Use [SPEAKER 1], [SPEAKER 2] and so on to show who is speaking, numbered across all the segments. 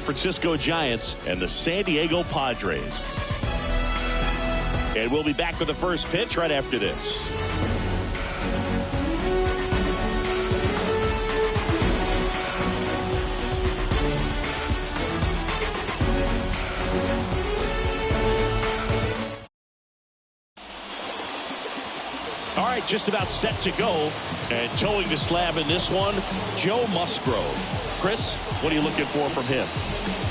[SPEAKER 1] Francisco Giants and the San Diego Padres. And we'll be back with the first pitch right after this. All right, just about set to go. And towing the slab in this one, Joe Musgrove. Chris, what are you looking for from him?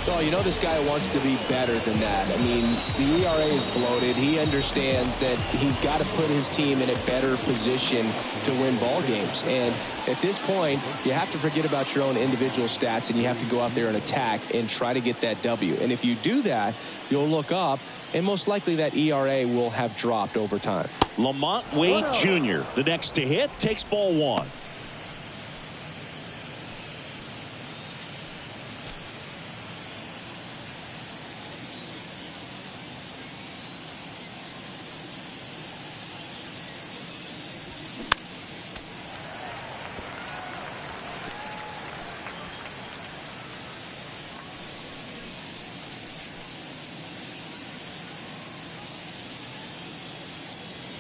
[SPEAKER 2] Oh, you know this guy wants to be better than that. I mean, the ERA is bloated. He understands that he's got to put his team in a better position to win ball games. And at this point, you have to forget about your own individual stats, and you have to go out there and attack and try to get that W. And if you do that, you'll look up, and most likely that ERA will have dropped over time.
[SPEAKER 1] Lamont Wade Jr., the next to hit, takes ball one.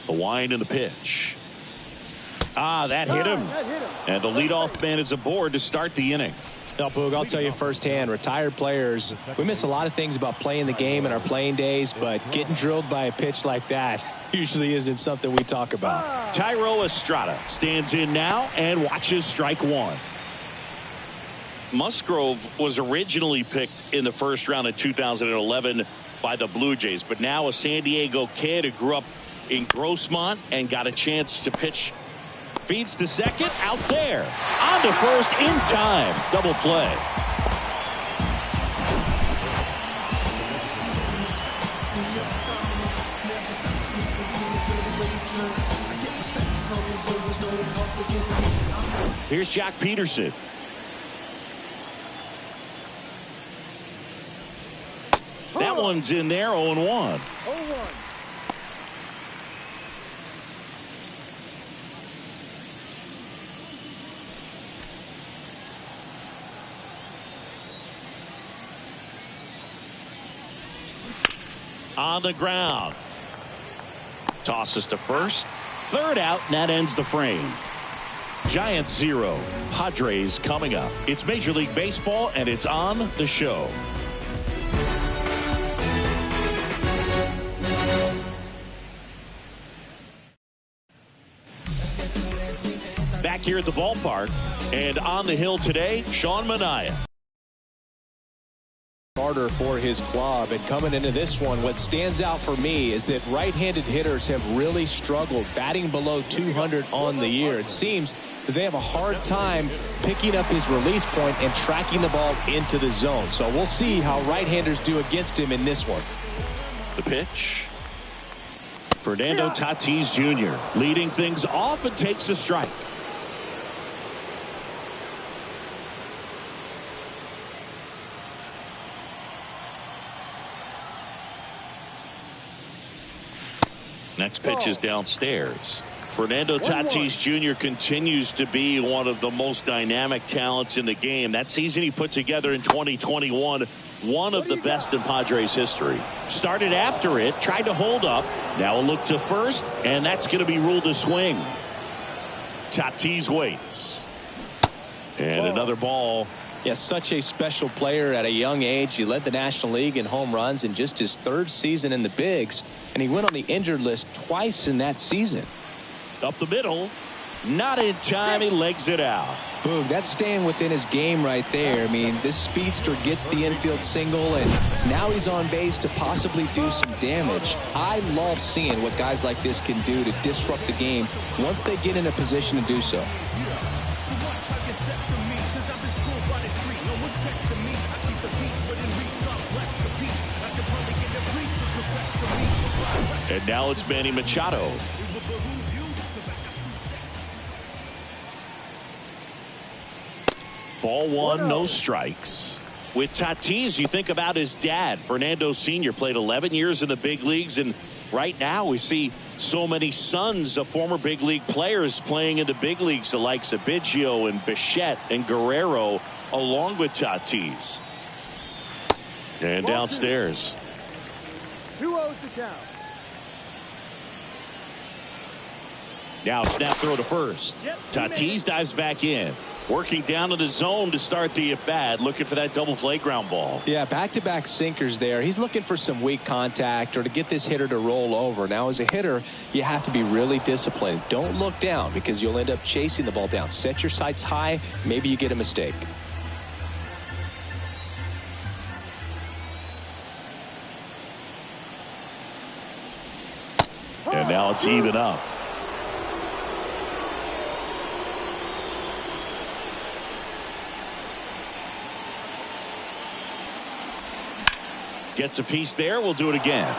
[SPEAKER 1] The wind and the pitch. That hit him. And the leadoff man is aboard to start the inning.
[SPEAKER 2] Now, Boog, I'll tell you firsthand, retired players, we miss a lot of things about playing the game in our playing days, but getting drilled by a pitch like that usually isn't something we talk about.
[SPEAKER 1] Tyro Estrada stands in now and watches strike one. Musgrove was originally picked in the first round of 2011 by the Blue Jays, but now a San Diego kid who grew up in Grossmont and got a chance to pitch. Feeds to second, out there. On to first in time. Double play. Here's Jock Peterson. That one's in there, 0-1. On the ground. Tosses to first. Third out, and that ends the frame. Giants 0. Padres coming up. It's Major League Baseball, and it's on the show. Back here at the ballpark, and on the hill today, Sean Manaea.
[SPEAKER 2] Starter for his club, and coming into this one, what stands out for me is that right-handed hitters have really struggled batting below 200 on the year. It seems that they have a hard time picking up his release point and tracking the ball into the zone. So we'll see how right-handers do against him in this one.
[SPEAKER 1] The pitch. Fernando Tatis Jr. leading things off and takes a strike. Next pitch is downstairs. Fernando Tatis Jr. continues to be one of the most dynamic talents in the game. That season he put together in 2021, one of the best in Padres history. Started after it, tried to hold up. Now a look to first, and that's going to be ruled a swing. Tatis waits. And another ball.
[SPEAKER 2] Yeah, such a special player at a young age. He led the National League in home runs in just his third season in the bigs, and he went on the injured list twice in that season.
[SPEAKER 1] Up the middle, not in time, he legs it out.
[SPEAKER 2] Boom, that's staying within his game right there. I mean, this speedster gets the infield single, and now he's on base to possibly do some damage. I love seeing what guys like this can do to disrupt the game once they get in a position to do so.
[SPEAKER 1] And now it's Manny Machado. Ball one, no strikes. With Tatis, you think about his dad. Fernando Sr. played 11 years in the big leagues, and right now we see so many sons of former big league players playing in the big leagues, the likes of Biggio and Bichette and Guerrero, along with Tatis. And downstairs.
[SPEAKER 3] 2-0 to count.
[SPEAKER 1] Now snap throw to first. Tatis dives back in. Working down to the zone to start the at-bat. Looking for that double play ground ball.
[SPEAKER 2] Yeah, back-to-back sinkers there. He's looking for some weak contact or to get this hitter to roll over. Now, as a hitter, you have to be really disciplined. Don't look down because you'll end up chasing the ball down. Set your sights high. Maybe you get a mistake.
[SPEAKER 1] And now it's even up. Gets a piece there. We'll do it again.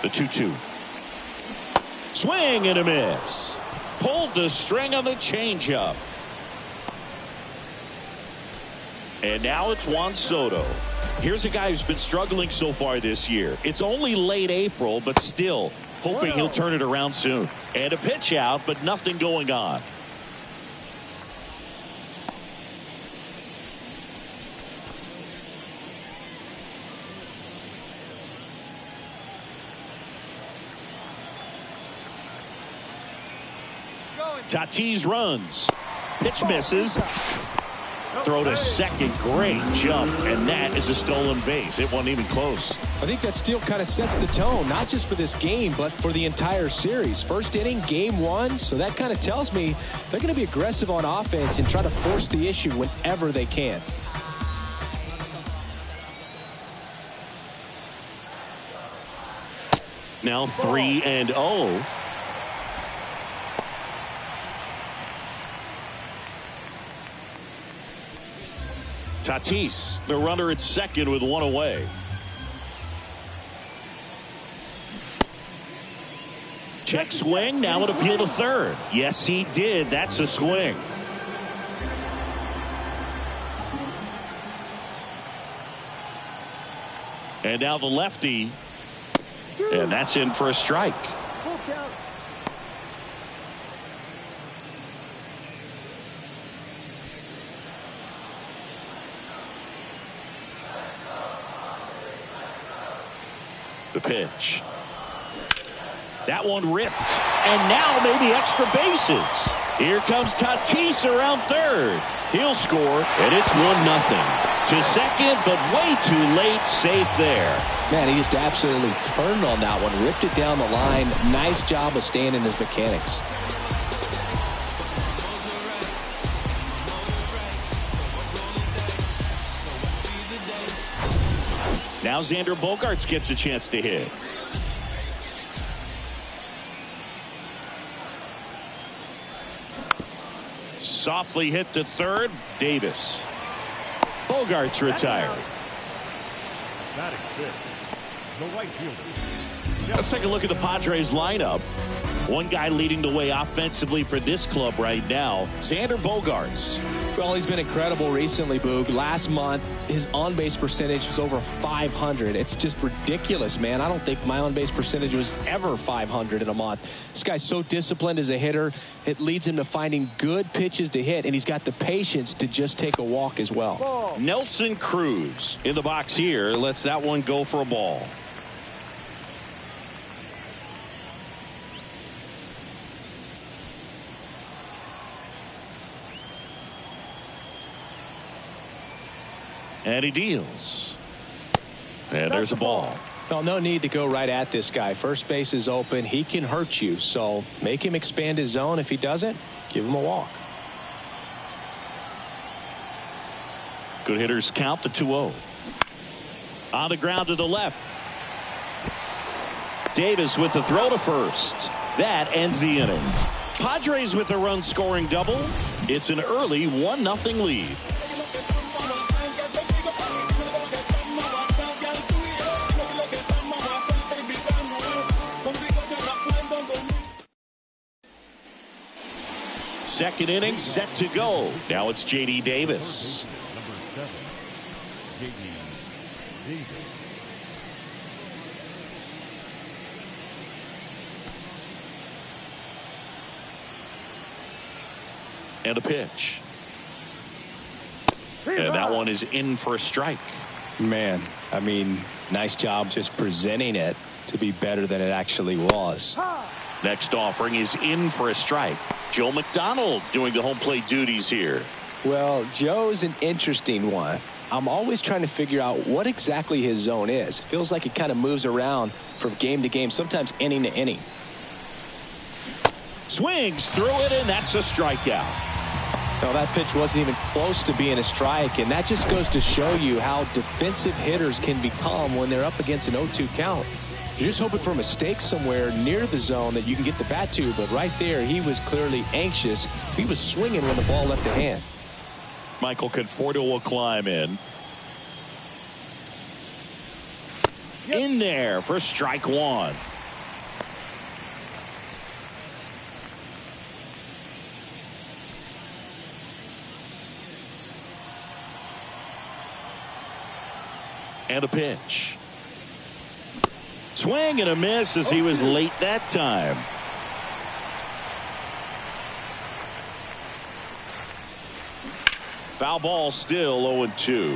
[SPEAKER 1] The 2-2. Swing and a miss. Pulled the string on the changeup. And now it's Juan Soto. Here's a guy who's been struggling so far this year. It's only late April, but still hoping he'll turn it around soon. And a pitch out, but nothing going on. Tatis runs. Pitch misses. Throw to second. Great jump. And that is a stolen base. It wasn't even close.
[SPEAKER 2] I think that steal kind of sets the tone, not just for this game, but for the entire series. First inning, game one. So that kind of tells me they're going to be aggressive on offense and try to force the issue whenever they can.
[SPEAKER 1] Now 3-0. Tatis, the runner at second with one away. Check swing. Now an appeal to third. Yes, he did. That's a swing. And now the lefty. And that's in for a strike. The pitch. That one ripped. And now maybe extra bases. Here comes Tatis around third. He'll score, and it's 1-0. To second, but way too late. Safe there.
[SPEAKER 2] Man, he just absolutely turned on that one. Ripped it down the line. Nice job of staying in his mechanics.
[SPEAKER 1] Now Xander Bogaerts gets a chance to hit. Softly hit to third. Davis. Bogaerts retired. Let's take a look at the Padres lineup. One guy leading the way offensively for this club right now, Xander Bogaerts.
[SPEAKER 2] Well, he's been incredible recently, Boog. Last month, his on-base percentage was over 500. It's just ridiculous, man. I don't think my on-base percentage was ever 500 in a month. This guy's so disciplined as a hitter. It leads him to finding good pitches to hit, and he's got the patience to just take a walk as well.
[SPEAKER 1] Nelson Cruz in the box here. Lets that one go for a ball. And he deals. And there's a ball.
[SPEAKER 2] Well, no need to go right at this guy. First base is open. He can hurt you. So make him expand his zone. If he doesn't, give him a walk.
[SPEAKER 1] Good hitters count the 2-0. On the ground to the left. Davis with the throw to first. That ends the inning. Padres with a run scoring double. It's an early 1-0 lead. Second inning set to go. Now it's J.D. Davis.
[SPEAKER 3] Number 7, J.D. Davis.
[SPEAKER 1] And a pitch. And that one is in for a strike.
[SPEAKER 2] Man, I mean, nice job just presenting it to be better than it actually was.
[SPEAKER 1] Next offering is in for a strike. Joe McDonald doing the home plate duties here.
[SPEAKER 2] Well, Joe's an interesting one. I'm always trying to figure out what exactly his zone is. Feels like it kind of moves around from game to game, sometimes inning to inning.
[SPEAKER 1] Swings through it, and that's a strikeout.
[SPEAKER 2] No, that pitch wasn't even close to being a strike, and that just goes to show you how defensive hitters can become when they're up against an 0-2 count. You're just hoping for a mistake somewhere near the zone that you can get the bat to, but right there, he was clearly anxious. He was swinging when the ball left the hand.
[SPEAKER 1] Michael Conforto will climb in. In there for strike one. And a pitch. Swing and a miss as he was late that time. Foul ball, still 0-2.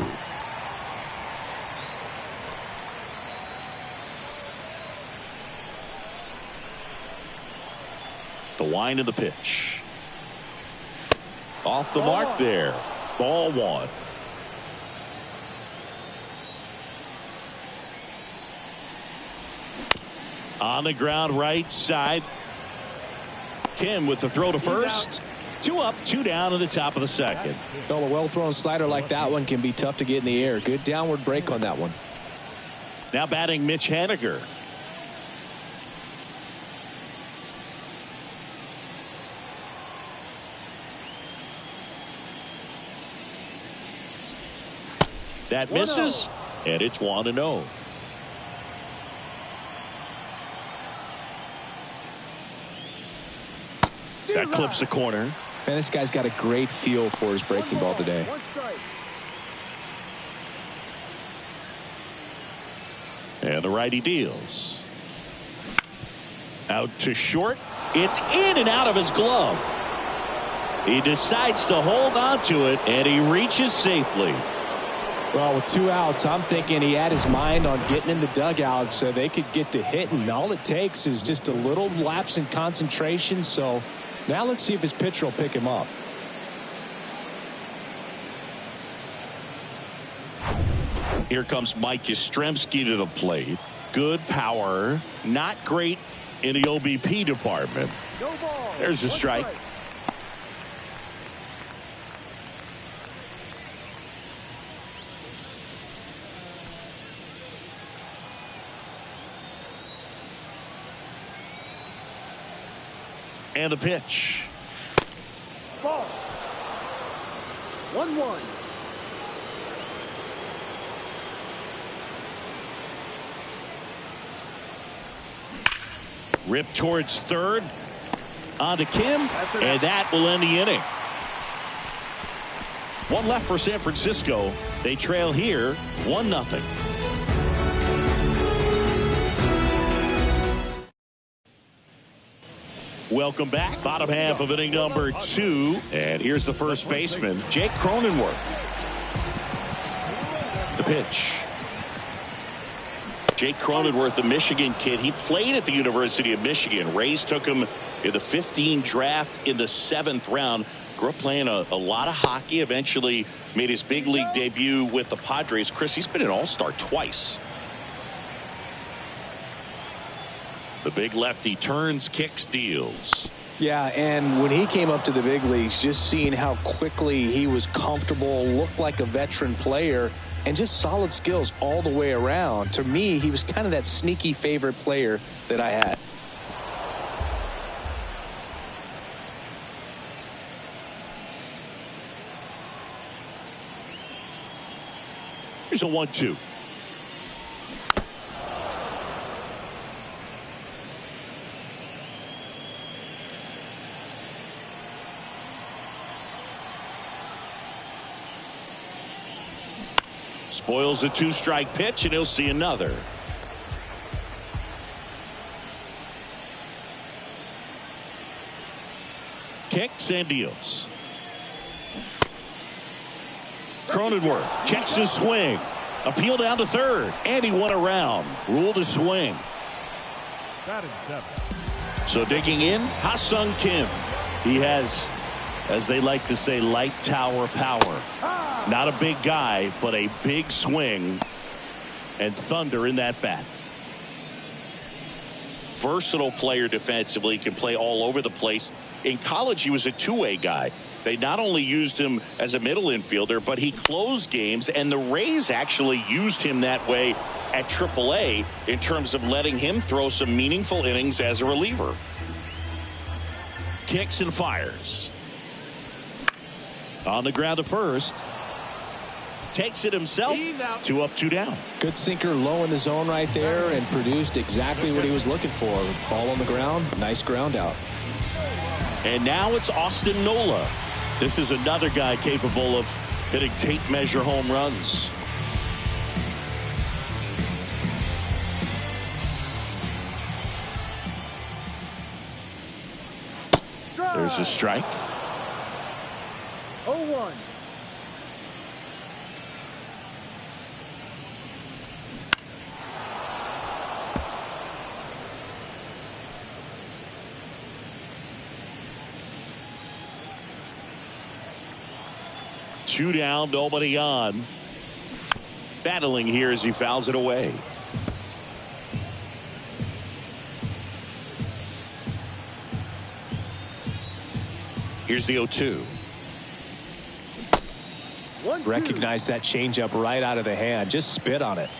[SPEAKER 1] The wind of the pitch. Off the mark there. Ball one. On the ground right side. Kim with the throw to first. 2 up, 2 down in the top of the second.
[SPEAKER 2] Well, a well-thrown slider like that one can be tough to get in the air. Good downward break on that one.
[SPEAKER 1] Now batting Mitch Haniger. That misses, and it's 1-0. That clips the corner.
[SPEAKER 2] Man, this guy's got a great feel for his breaking ball today.
[SPEAKER 1] And the righty deals. Out to short. It's in and out of his glove. He decides to hold on to it, and he reaches safely.
[SPEAKER 2] Well, with 2 outs, I'm thinking he had his mind on getting in the dugout so they could get to hitting. All it takes is just a little lapse in concentration. So now let's see if his pitcher will pick him up.
[SPEAKER 1] Here comes Mike Yastrzemski to the plate. Good power, not great in the OBP department. There's a strike. And the pitch.
[SPEAKER 3] Ball. 1-1.
[SPEAKER 1] Ripped towards third. On to Kim. And that will end the inning. 1 left for San Francisco. They trail here 1-0. Welcome back. Bottom half of inning number 2. And here's the first baseman, Jake Cronenworth. The pitch. Jake Cronenworth, the Michigan kid. He played at the University of Michigan. Rays took him in the 15 draft in the 7th round. Grew up playing a lot of hockey. Eventually made his big league debut with the Padres. Chris, he's been an all-star twice. The big lefty turns, kicks, deals.
[SPEAKER 2] Yeah, and when he came up to the big leagues, just seeing how quickly he was comfortable, looked like a veteran player, and just solid skills all the way around. To me, he was kind of that sneaky favorite player that I had.
[SPEAKER 1] Here's a 1-2. Spoils a 2-strike pitch, and he'll see another. Kicks and deals. Cronenworth checks his swing. Appeal down to third. And he went around. Ruled a swing.
[SPEAKER 3] Batting seventh.
[SPEAKER 1] So digging in, Ha-Sung Kim. He has, as they like to say, light tower power. Not a big guy, but a big swing. And thunder in that bat. Versatile player defensively, can play all over the place. In college, he was a two-way guy. They not only used him as a middle infielder, but he closed games, and the Rays actually used him that way at AAA in terms of letting him throw some meaningful innings as a reliever. Kicks and fires. On the ground to first. Takes it himself. 2 up, 2 down.
[SPEAKER 2] Good sinker low in the zone right there and produced exactly what he was looking for. Ball on the ground. Nice ground out.
[SPEAKER 1] And now it's Austin Nola. This is another guy capable of hitting tape measure home runs. There's a strike.
[SPEAKER 3] 0-1.
[SPEAKER 1] Two down, nobody on. Battling here as he fouls it away. Here's the 0-2.
[SPEAKER 2] Recognize that changeup right out of the hand. Just spit on it.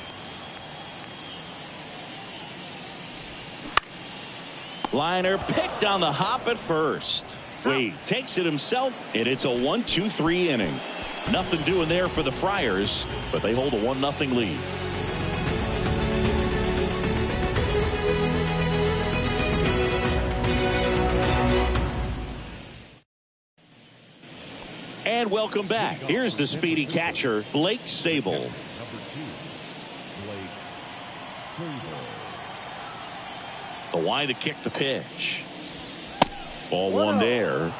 [SPEAKER 1] Liner picked on the hop at first. Wade takes it himself, and it's a 1-2-3 inning. Nothing doing there for the Friars, but they hold a 1-0 lead. And welcome back. Here's the speedy catcher, Blake Sable.
[SPEAKER 3] Number 2, Blake Sable.
[SPEAKER 1] The wide to kick the pitch. Ball one there.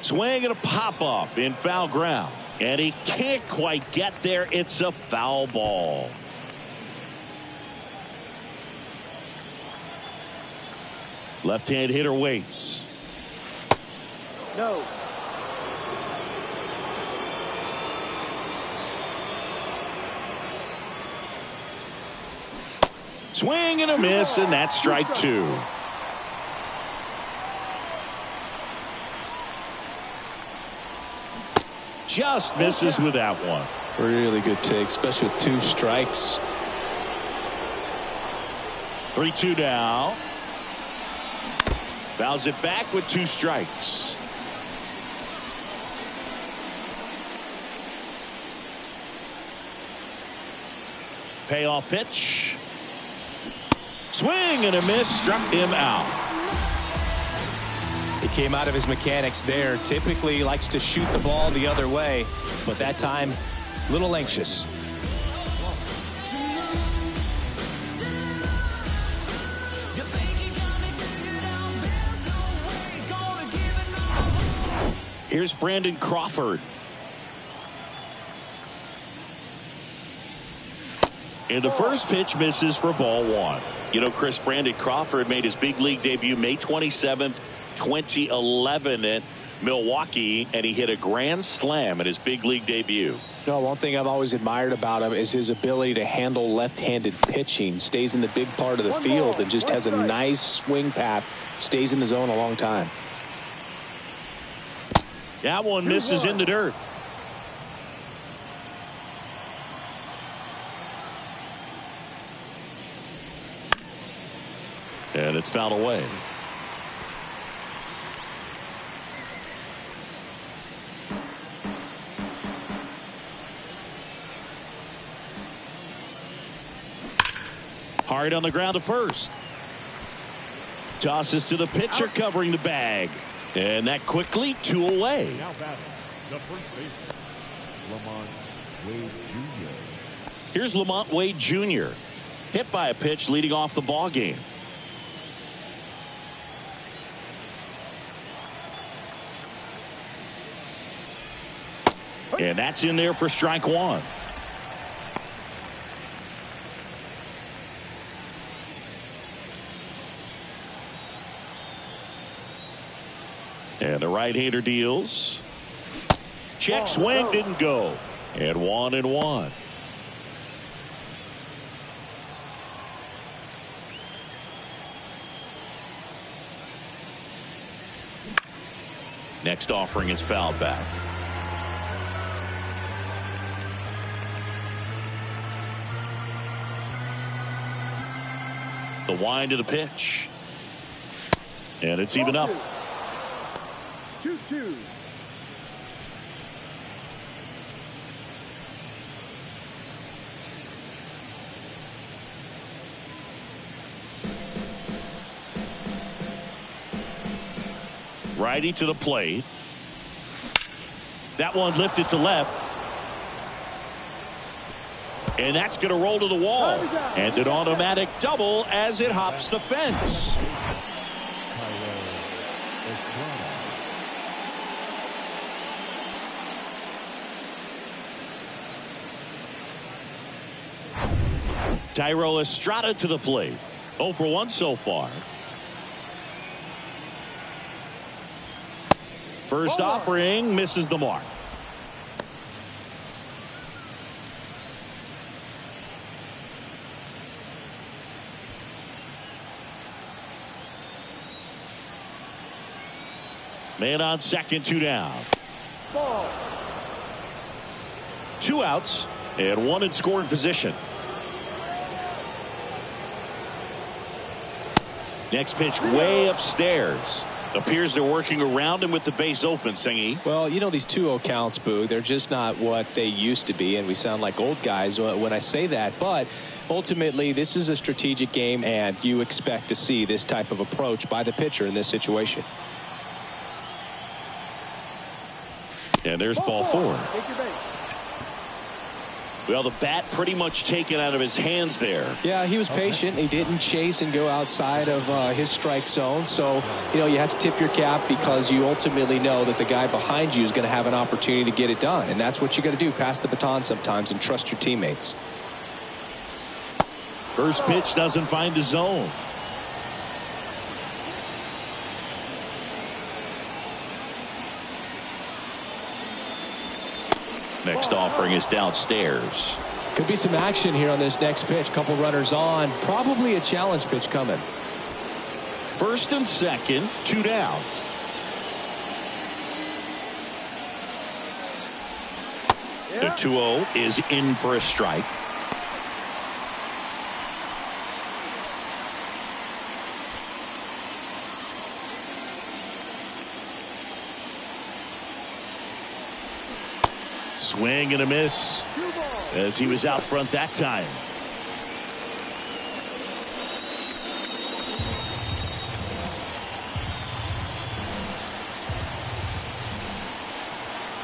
[SPEAKER 1] Swing and a pop up in foul ground. And he can't quite get there. It's a foul ball. Left-hand hitter waits.
[SPEAKER 3] No.
[SPEAKER 1] Swing and a miss, and that's strike 2. Just misses with that one.
[SPEAKER 2] Really good take, especially with 2 strikes.
[SPEAKER 1] 3-2 now. Fouls it back with 2 strikes. Payoff pitch. Swing and a miss, struck him out.
[SPEAKER 2] He came out of his mechanics there. Typically he likes to shoot the ball the other way, but that time a little anxious.
[SPEAKER 1] Here's Brandon Crawford. And the first pitch misses for ball 1. You know, Chris, Brandon Crawford made his big league debut May 27th, 2011 at Milwaukee, and he hit a grand slam at his big league debut.
[SPEAKER 2] No, one thing I've always admired about him is his ability to handle left-handed pitching. Stays in the big part of the field and just has a nice swing path. Stays in the zone a long time.
[SPEAKER 1] That one misses in the dirt. And it's fouled away. Hard on the ground to first. Tosses to the pitcher covering the bag. And that quickly 2 away.
[SPEAKER 3] Now batting, the first baseman, Lamont Wade Jr.
[SPEAKER 1] Here's Lamont Wade Jr. hit by a pitch leading off the ball game. And that's in there for strike one. And the right-hander deals. Check swing, didn't go. And 1-1. Next offering is fouled back. The wind of the pitch. And it's even up.
[SPEAKER 3] 2-2.
[SPEAKER 1] Righty to the plate. That one lifted to left. And that's going to roll to the wall. And an automatic double as it hops the fence. Thairo Estrada to the plate. 0 for 1 so far. First offering misses the mark. Man on second, 2 down. 2 outs and 1 in scoring position. Next pitch way upstairs. Appears they're working around him with the base open, Singy.
[SPEAKER 2] Well, you know, these 2-0 counts, Boog, they're just not what they used to be, and we sound like old guys when I say that. But ultimately, this is a strategic game, and you expect to see this type of approach by the pitcher in this situation.
[SPEAKER 1] And there's ball 4. Well, the bat pretty much taken out of his hands there.
[SPEAKER 2] Yeah, he was patient. He didn't chase and go outside of his strike zone. So, you know, you have to tip your cap because you ultimately know that the guy behind you is going to have an opportunity to get it done. And that's what you got to do. Pass the baton sometimes and trust your teammates.
[SPEAKER 1] First pitch doesn't find the zone. Next offering is downstairs.
[SPEAKER 2] Could be some action here on this next pitch. Couple runners on. Probably a challenge pitch coming.
[SPEAKER 1] First and second, 2 down. The 2-0 is in for a strike. Swing and a miss as he was out front that time.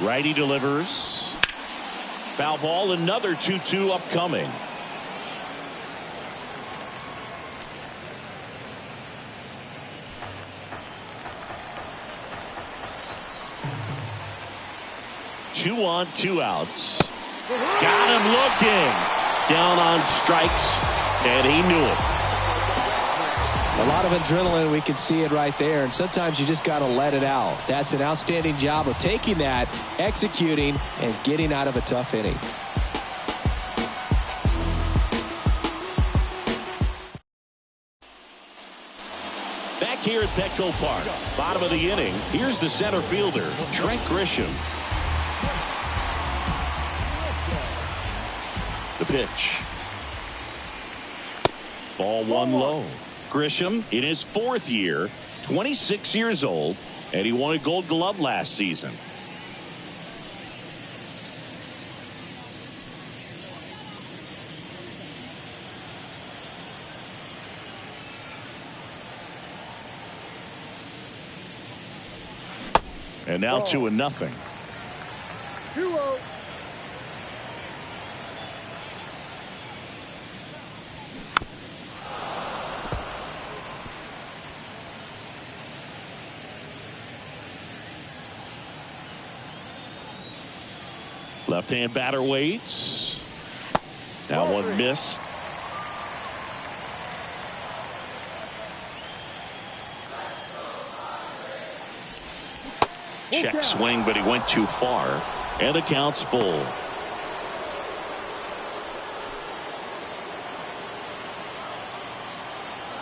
[SPEAKER 1] Righty delivers. Foul ball, another 2-2 upcoming. Two on, 2 outs. Got him looking. Down on strikes, and he knew it.
[SPEAKER 2] A lot of adrenaline, we can see it right there, and sometimes you just got to let it out. That's an outstanding job of taking that, executing, and getting out of a tough inning.
[SPEAKER 1] Back here at Petco Park, bottom of the inning, here's the center fielder, Trent Grisham. The pitch. Ball 1 low. Grisham in his 4th year, 26 years old, and he won a Gold Glove last season. And now 2-0.
[SPEAKER 3] 2-0.
[SPEAKER 1] Left-hand batter waits. That one missed. Check swing, but he went too far. And the count's full.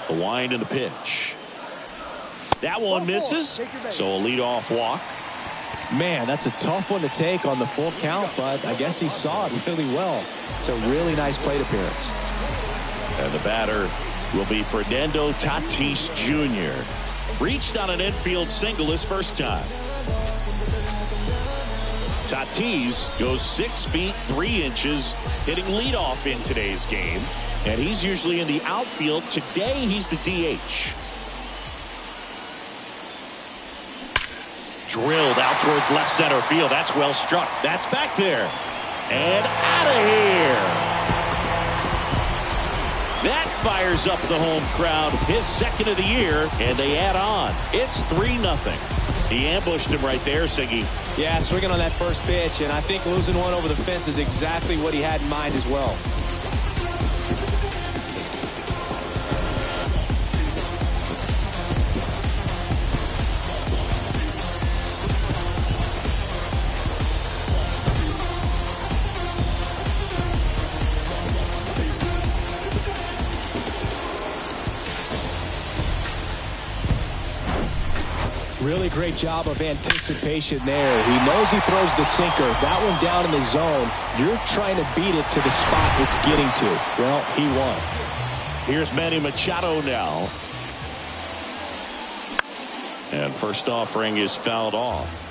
[SPEAKER 1] The wind and the pitch. That one misses. So a leadoff walk.
[SPEAKER 2] Man, that's a tough one to take on the full count, but I guess he saw it really well. It's a really nice plate appearance.
[SPEAKER 1] And the batter will be Fernando Tatis Jr. Reached on an infield single his first time. Tatis goes 6 feet 3 inches, hitting leadoff in today's game. And he's usually in the outfield. Today, he's the DH. Drilled out towards left center field. That's well struck. That's back there. And out of here. That fires up the home crowd. His second of the year, and they add on. It's 3-0. He ambushed him right there, Siggy.
[SPEAKER 2] Yeah, swinging on that first pitch, and I think losing one over the fence is exactly what he had in mind as well. Really great job of anticipation there. He knows he throws the sinker. That one down in the zone. You're trying to beat it to the spot it's getting to. Well, he won.
[SPEAKER 1] Here's Manny Machado now. And first offering is fouled off.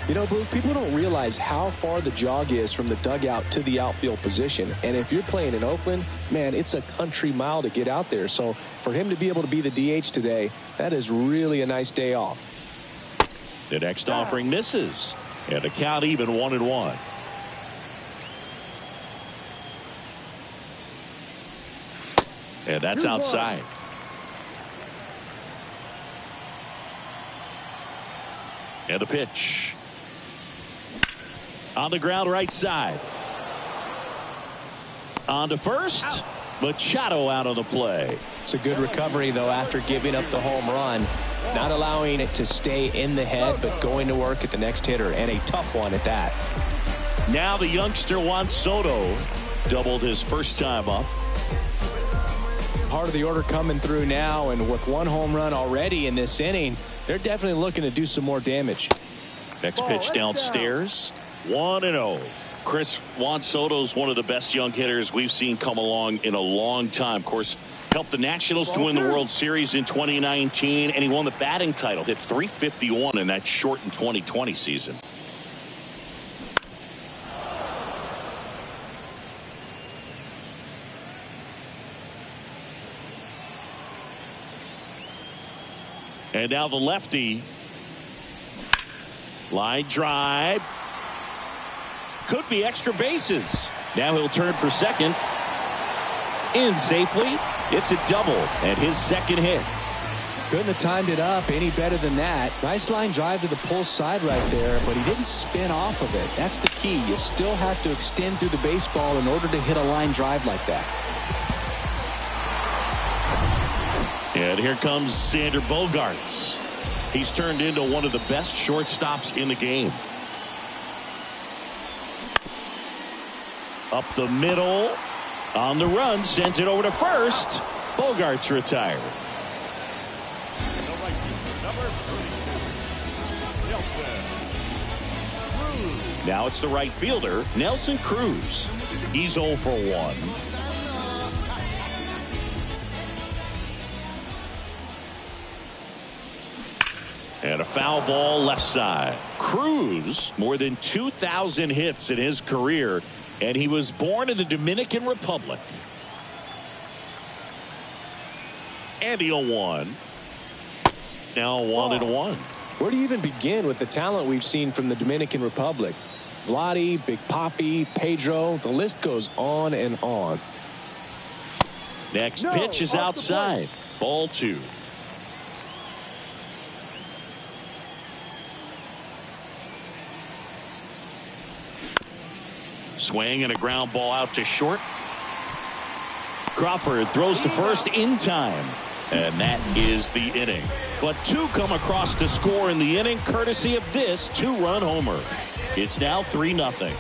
[SPEAKER 2] You know, Blue, people don't realize how far the jog is from the dugout to the outfield position. And if you're playing in Oakland, man, it's a country mile to get out there. So for him to be able to be the DH today, that is really a nice day off.
[SPEAKER 1] The next offering misses. And the count even 1-1. And that's outside. And the pitch. On the ground right side. On to first. Machado out of the play.
[SPEAKER 2] It's a good recovery, though, after giving up the home run. Not allowing it to stay in the head, but going to work at the next hitter, and a tough one at that.
[SPEAKER 1] Now the youngster Juan Soto doubled his first time up.
[SPEAKER 2] Part of the order coming through now, and with one home run already in this inning, they're definitely looking to do some more damage.
[SPEAKER 1] Next pitch downstairs. 1-0. Chris, Juan Soto's one of the best young hitters we've seen come along in a long time. Of course, helped the Nationals to win the World Series in 2019, and he won the batting title. Hit .351 in that shortened 2020 season. And now the lefty. Line drive. Could be extra bases. Now he'll turn for second. In safely. It's a double and his second hit.
[SPEAKER 2] Couldn't have timed it up any better than that. Nice line drive to the pull side right there, but he didn't spin off of it. That's the key. You still have to extend through the baseball in order to hit a line drive like that.
[SPEAKER 1] And here comes Xander Bogaerts. He's turned into one of the best shortstops in the game. Up the middle. On the run. Sends it over to first. Bogaerts retired. Now it's the right fielder, Nelson Cruz. He's 0 for 1. And a foul ball left side. Cruz, more than 2,000 hits in his career, and he was born in the Dominican Republic. And the 0-1. Now 1-1.
[SPEAKER 2] Where do you even begin with the talent we've seen from the Dominican Republic? Vladdy, Big Papi, Pedro, the list goes on and on.
[SPEAKER 1] Next pitch is outside. Ball 2. Swing and a ground ball out to short. Crawford throws to first in time. And that is the inning. But two come across to score in the inning courtesy of this two-run homer. It's now 3-0.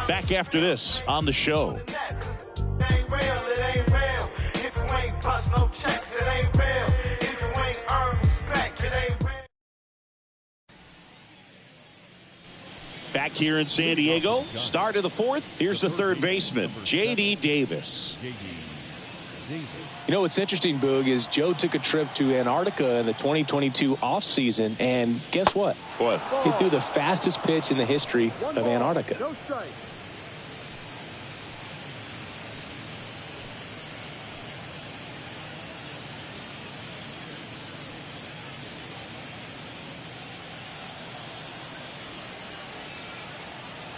[SPEAKER 1] Back after this on the show. Back here in San Diego, start of the fourth. Here's the third baseman, J.D. Davis.
[SPEAKER 2] You know what's interesting, Boog, is Joe took a trip to Antarctica in the 2022 offseason, and guess what?
[SPEAKER 1] What?
[SPEAKER 2] He threw the fastest pitch in the history of Antarctica.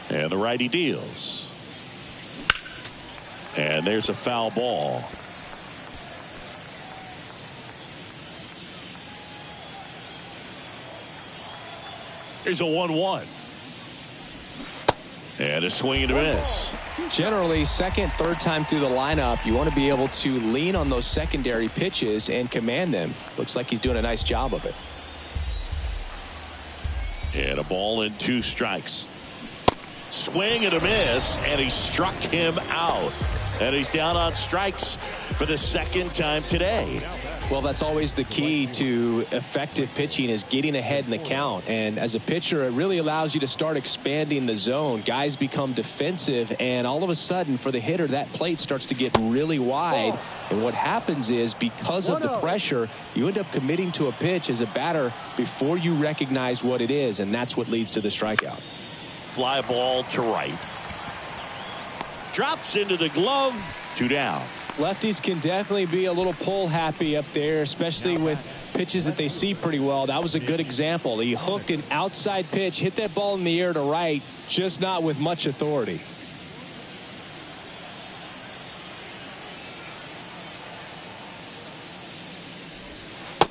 [SPEAKER 1] And the righty deals. And there's a foul ball. Here's a 1-1. And a swing and a miss.
[SPEAKER 2] Generally, second, third time through the lineup, you want to be able to lean on those secondary pitches and command them. Looks like he's doing a nice job of it.
[SPEAKER 1] And a ball and 2 strikes. Swing and a miss, and he struck him out. And he's down on strikes for the second time today.
[SPEAKER 2] Well, that's always the key to effective pitching, is getting ahead in the count. And as a pitcher, it really allows you to start expanding the zone. Guys become defensive, and all of a sudden, for the hitter, that plate starts to get really wide. And what happens is, because of the pressure, you end up committing to a pitch as a batter before you recognize what it is, and that's what leads to the strikeout.
[SPEAKER 1] Fly ball to right. Drops into the glove. 2 down.
[SPEAKER 2] Lefties can definitely be a little pull happy up there, especially with pitches that they see pretty well. That was a good example. He hooked an outside pitch, hit that ball in the air to right, just not with much authority.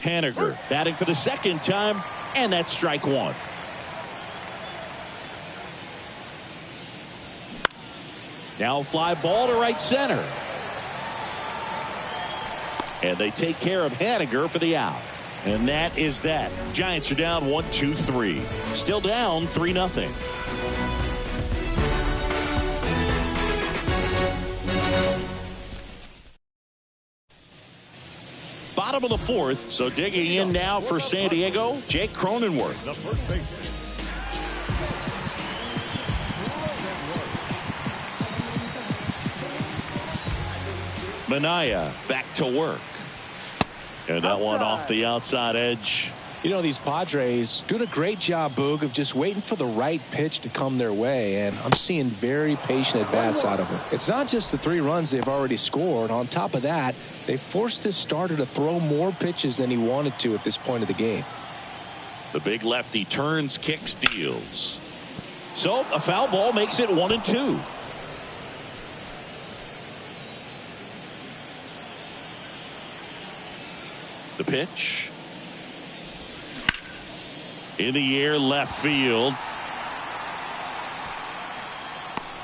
[SPEAKER 1] Haniger batting for the second time, and that's strike 1. Now fly ball to right center. And they take care of Haniger for the out. And that is that. Giants are down 1-2-3. Still down 3-0. Bottom of the fourth. So digging in now for San Diego, Jake Cronenworth.
[SPEAKER 3] The first baseman.
[SPEAKER 1] Minaya back to work. And that one off the outside edge.
[SPEAKER 2] You know, these Padres doing a great job, Boog, of just waiting for the right pitch to come their way, and I'm seeing very patient at-bats out of them. It's not just the 3 runs they've already scored. On top of that, they forced this starter to throw more pitches than he wanted to at this point of the game.
[SPEAKER 1] The big lefty turns, kicks, deals. So a foul ball makes it 1-2. The pitch. In the air, left field.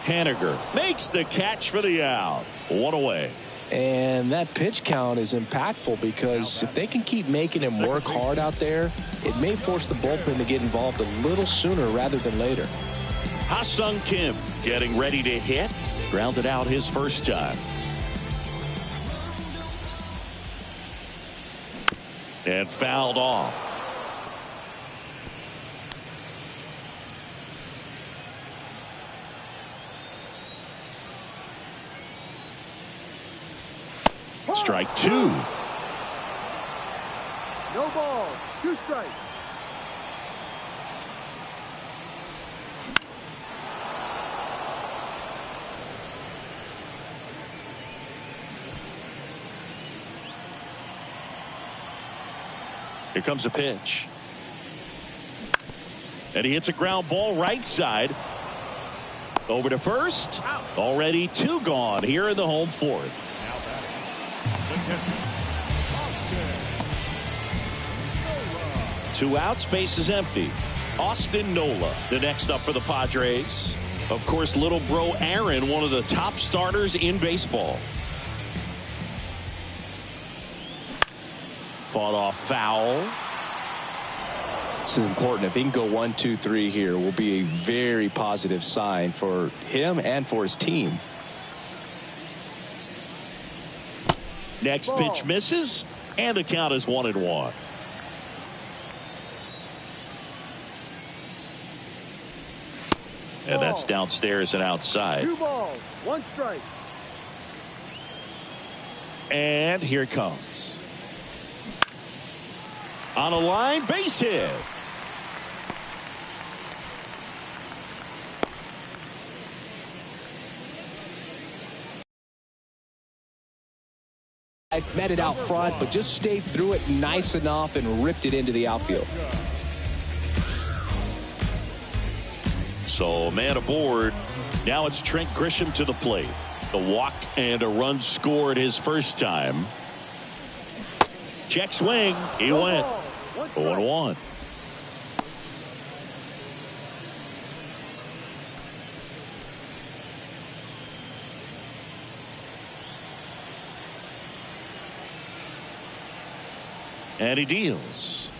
[SPEAKER 1] Haniger makes the catch for the out. 1 away.
[SPEAKER 2] And that pitch count is impactful, because if they can keep making him work hard out there, it may force the bullpen to get involved a little sooner rather than later.
[SPEAKER 1] Ha-Sung Kim getting ready to hit. Grounded out his first time. And fouled off. Strike 2.
[SPEAKER 3] No ball. 2 strikes.
[SPEAKER 1] Here comes a pitch. And he hits a ground ball right side. Over to first. Already 2 gone here in the home fourth.
[SPEAKER 3] Now batting.
[SPEAKER 1] 2 outs, base is empty. Austin Nola, the next up for the Padres. Of course, little bro Aaron, one of the top starters in baseball. Fought off foul.
[SPEAKER 2] This is important. If he can go 1, 2, 3 here, will be a very positive sign for him and for his team.
[SPEAKER 1] Next pitch misses, and the count is 1-1. And that's downstairs and outside.
[SPEAKER 3] 2 balls, 1 strike.
[SPEAKER 1] And here it comes. On a line, base hit.
[SPEAKER 2] I met it out front, but just stayed through it nice enough and ripped it into the outfield.
[SPEAKER 1] So man aboard. Now it's Trent Grisham to the plate. The walk and a run scored his first time. Check swing. He went 0-1. And he deals.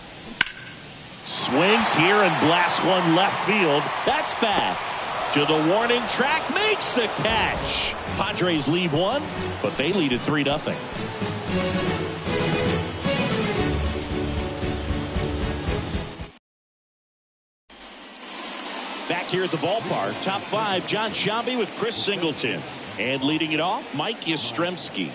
[SPEAKER 1] Swings here and blasts one left field. That's back to the warning track. Makes the catch. Padres leave one, but they lead it 3-0. Back here at the ballpark, top 5, John Sciambi with Chris Singleton. And leading it off, Mike Yastrzemski.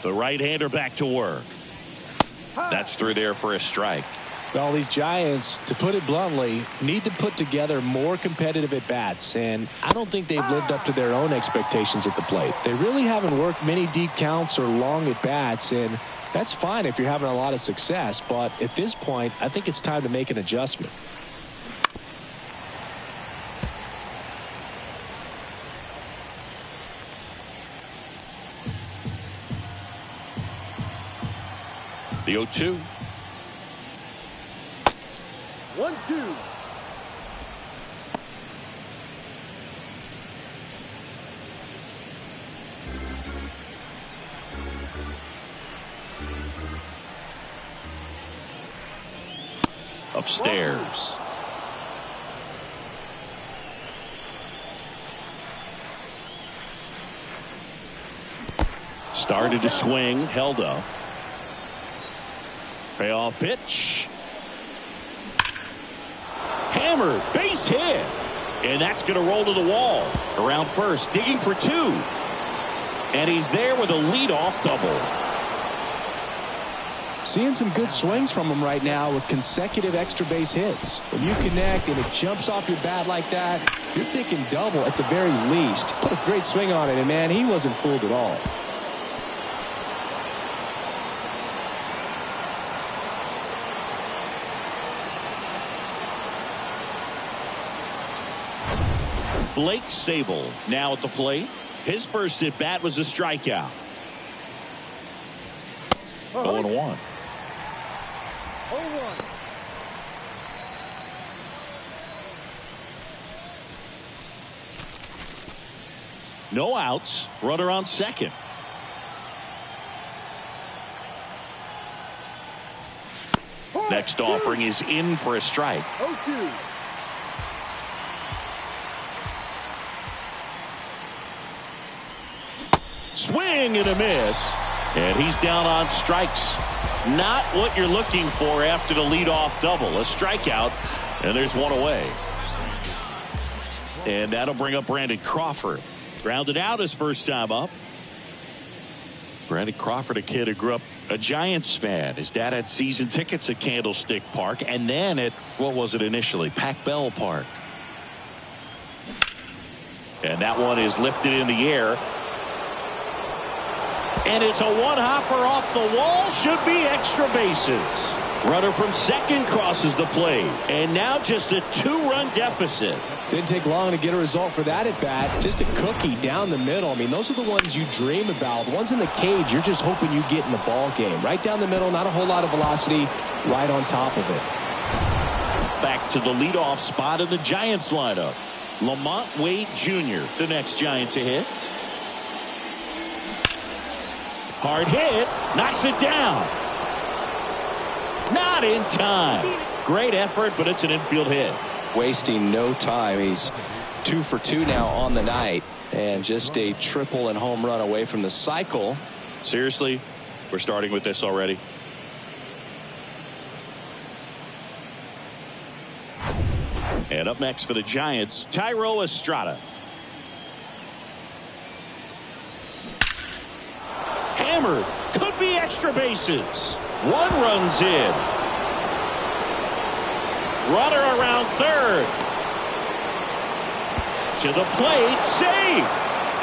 [SPEAKER 1] The right-hander back to work. That's through there for a strike.
[SPEAKER 2] Well, these Giants, to put it bluntly, need to put together more competitive at-bats, and I don't think they've lived up to their own expectations at the plate. They really haven't worked many deep counts or long at-bats, and that's fine if you're having a lot of success, but at this point, I think it's time to make an adjustment.
[SPEAKER 1] The 0-2.
[SPEAKER 3] 1-2.
[SPEAKER 1] Upstairs. Started to swing, held up. Payoff pitch. Hammered, base hit. And that's going to roll to the wall. Around first, digging for 2. And he's there with a leadoff double.
[SPEAKER 2] Seeing some good swings from him right now with consecutive extra base hits. When you connect and it jumps off your bat like that, you're thinking double at the very least. Put a great swing on it, and man, he wasn't fooled at all.
[SPEAKER 1] Blake Sable now at the plate. His first at bat was a strikeout. 0-1.
[SPEAKER 3] 0-1.
[SPEAKER 1] No outs. Runner on second. Next offering is in for a strike.
[SPEAKER 3] 0-2.
[SPEAKER 1] Swing and a miss. And he's down on strikes. Not what you're looking for after the leadoff double. A strikeout, and there's one away. And that'll bring up Brandon Crawford. Grounded out his first time up. Brandon Crawford, a kid who grew up a Giants fan. His dad had season tickets at Candlestick Park, and then at, what was it initially, Pac Bell Park. And that one is lifted in the air. And it's a one-hopper off the wall. Should be extra bases. Runner from second crosses the plate. And now just a 2-run deficit.
[SPEAKER 2] Didn't take long to get a result for that at bat. Just a cookie down the middle. I mean, those are the ones you dream about. The ones in the cage, you're just hoping you get in the ball game. Right down the middle, not a whole lot of velocity, right on top of it.
[SPEAKER 1] Back to the leadoff spot in the Giants lineup. Lamont Wade Jr., the next Giant to hit. Hard hit, knocks it down. Not in time. Great effort, but it's an infield hit.
[SPEAKER 2] Wasting no time. He's 2 for 2 now on the night, and just a triple and home run away from the cycle.
[SPEAKER 1] Seriously, we're starting with this already. And up next for the Giants, Thairo Estrada. Hammered, could be extra bases. 1 run's in. Runner around third. To the plate, save.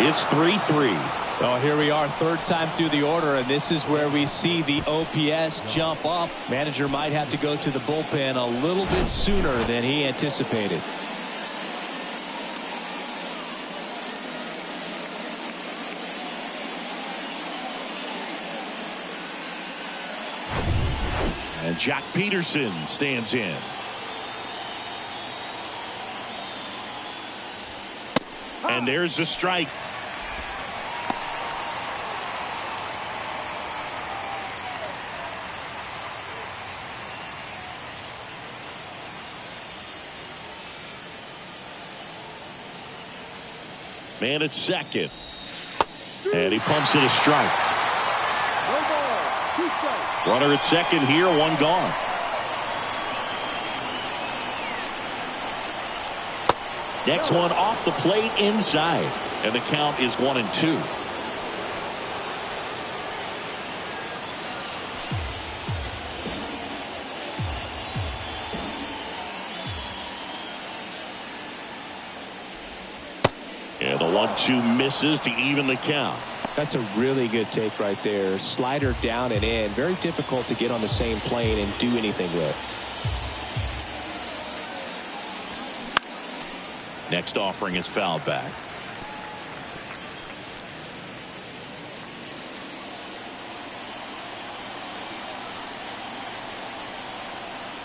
[SPEAKER 1] It's 3-3.
[SPEAKER 2] Well, here we are, third time through the order, and this is where we see the OPS jump up. Manager might have to go to the bullpen a little bit sooner than he anticipated.
[SPEAKER 1] And Jack Peterson stands in. And there's the strike. Man at second. And he pumps it a strike.
[SPEAKER 3] No ball, 2 strikes.
[SPEAKER 1] Runner at second here, 1 gone. Next one off the plate inside. And the count is 1-2. And the 1-2 misses to even the count.
[SPEAKER 2] That's a really good take right there. Slider down and in. Very difficult to get on the same plane and do anything with.
[SPEAKER 1] Next offering is fouled back.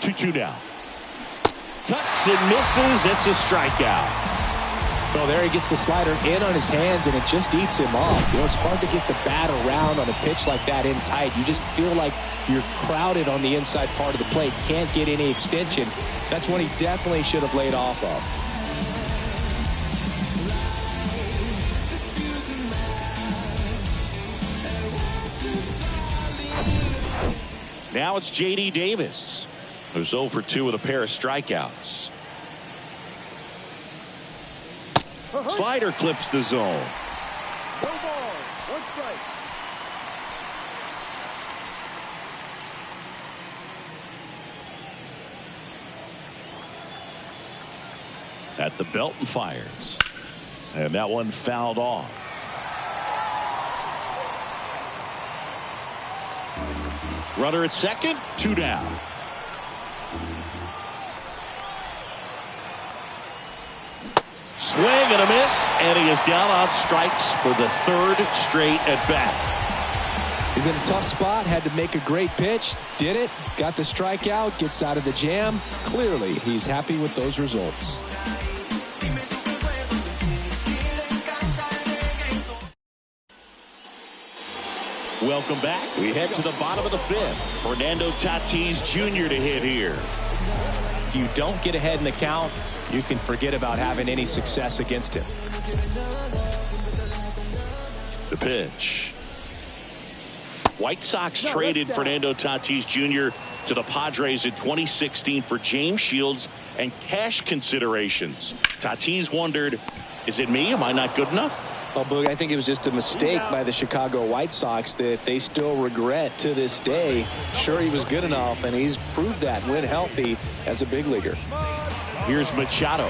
[SPEAKER 1] Two down. Cuts and misses. It's a strikeout.
[SPEAKER 2] Well, there he gets the slider in on his hands, and it just eats him off. You know, it's hard to get the bat around on a pitch like that in tight. You just feel like you're crowded on the inside part of the plate. Can't get any extension. That's one he definitely should have laid off of.
[SPEAKER 1] Now it's J.D. Davis, who's 0 for 2 with a pair of strikeouts. Slider clips the zone.
[SPEAKER 3] No ball, 1 strike.
[SPEAKER 1] At the belt and fires. And that one fouled off. Runner at second, 2 down. Swing and a miss, and he is down on strikes for the 3rd straight at bat.
[SPEAKER 2] He's in a tough spot, had to make a great pitch, did it, got the strikeout, gets out of the jam. Clearly, he's happy with those results.
[SPEAKER 1] Welcome back. We head to the bottom of the 5th. Fernando Tatis Jr. to hit here.
[SPEAKER 2] If you don't get ahead in the count, you can forget about having any success against him.
[SPEAKER 1] The pitch. White Sox traded Fernando Tatis Jr. to the Padres in 2016 for James Shields and cash considerations. Tatis wondered, is it me? Am I not good enough?
[SPEAKER 2] Well, Boog, I think it was just a mistake by the Chicago White Sox that they still regret to this day. Sure, he was good enough, and he's proved that when healthy as a big leaguer.
[SPEAKER 1] Here's Machado.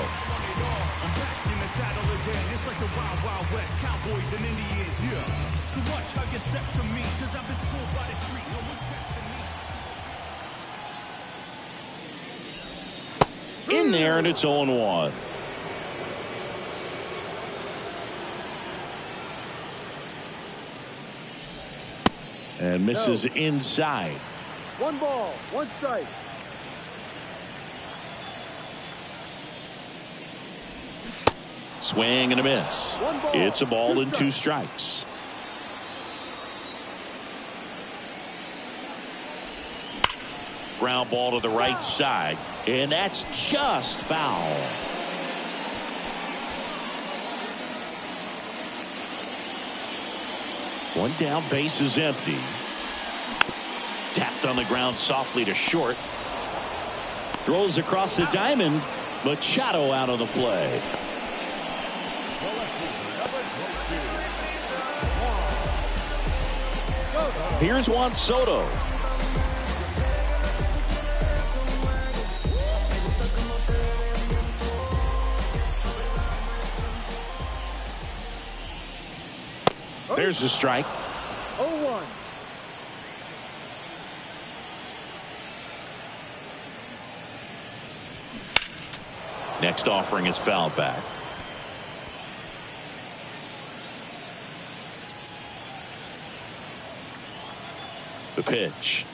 [SPEAKER 1] in there, and it's 0-1. And misses inside.
[SPEAKER 3] 1 ball, 1 strike.
[SPEAKER 1] Swing and a miss. It's a ball and 2 strikes. Ground ball to the right side, and that's just foul. One down, base is empty. Tapped on the ground softly to short. Throws across the diamond. Machado out of the play. Here's Juan Soto. There's the strike.
[SPEAKER 3] 0-1.
[SPEAKER 1] Next offering is fouled back. The pitch.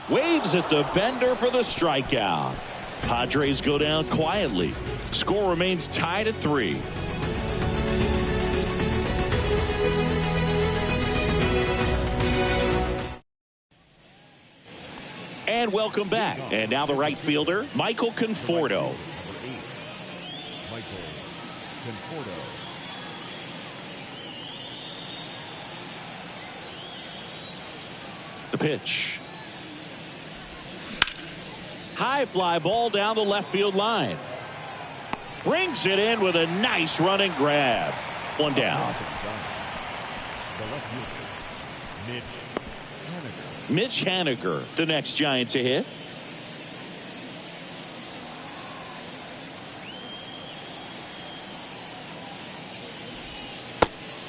[SPEAKER 1] Waves at the bender for the strikeout. Padres go down quietly. Score remains tied at 3. And welcome back. And now the right fielder, Michael Conforto.
[SPEAKER 4] Michael Conforto.
[SPEAKER 1] The pitch. High fly ball down the left field line. Brings it in with a nice running grab. 1 down. Mitch Haniger, the next Giant to hit.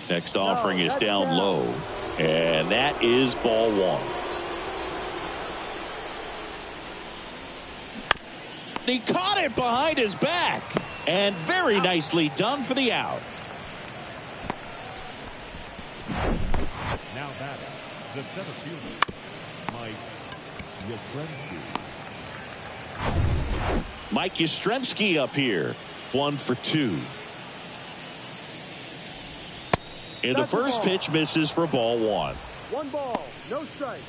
[SPEAKER 1] Next offering is down low, and that is ball 1. He caught it behind his back, and very nicely done for the out.
[SPEAKER 4] Now batting, the center fielder, Mike Yastrzemski.
[SPEAKER 1] Mike Yastrzemski up here, 1 for 2. And the first pitch misses for ball 1.
[SPEAKER 3] 1 ball, no strike.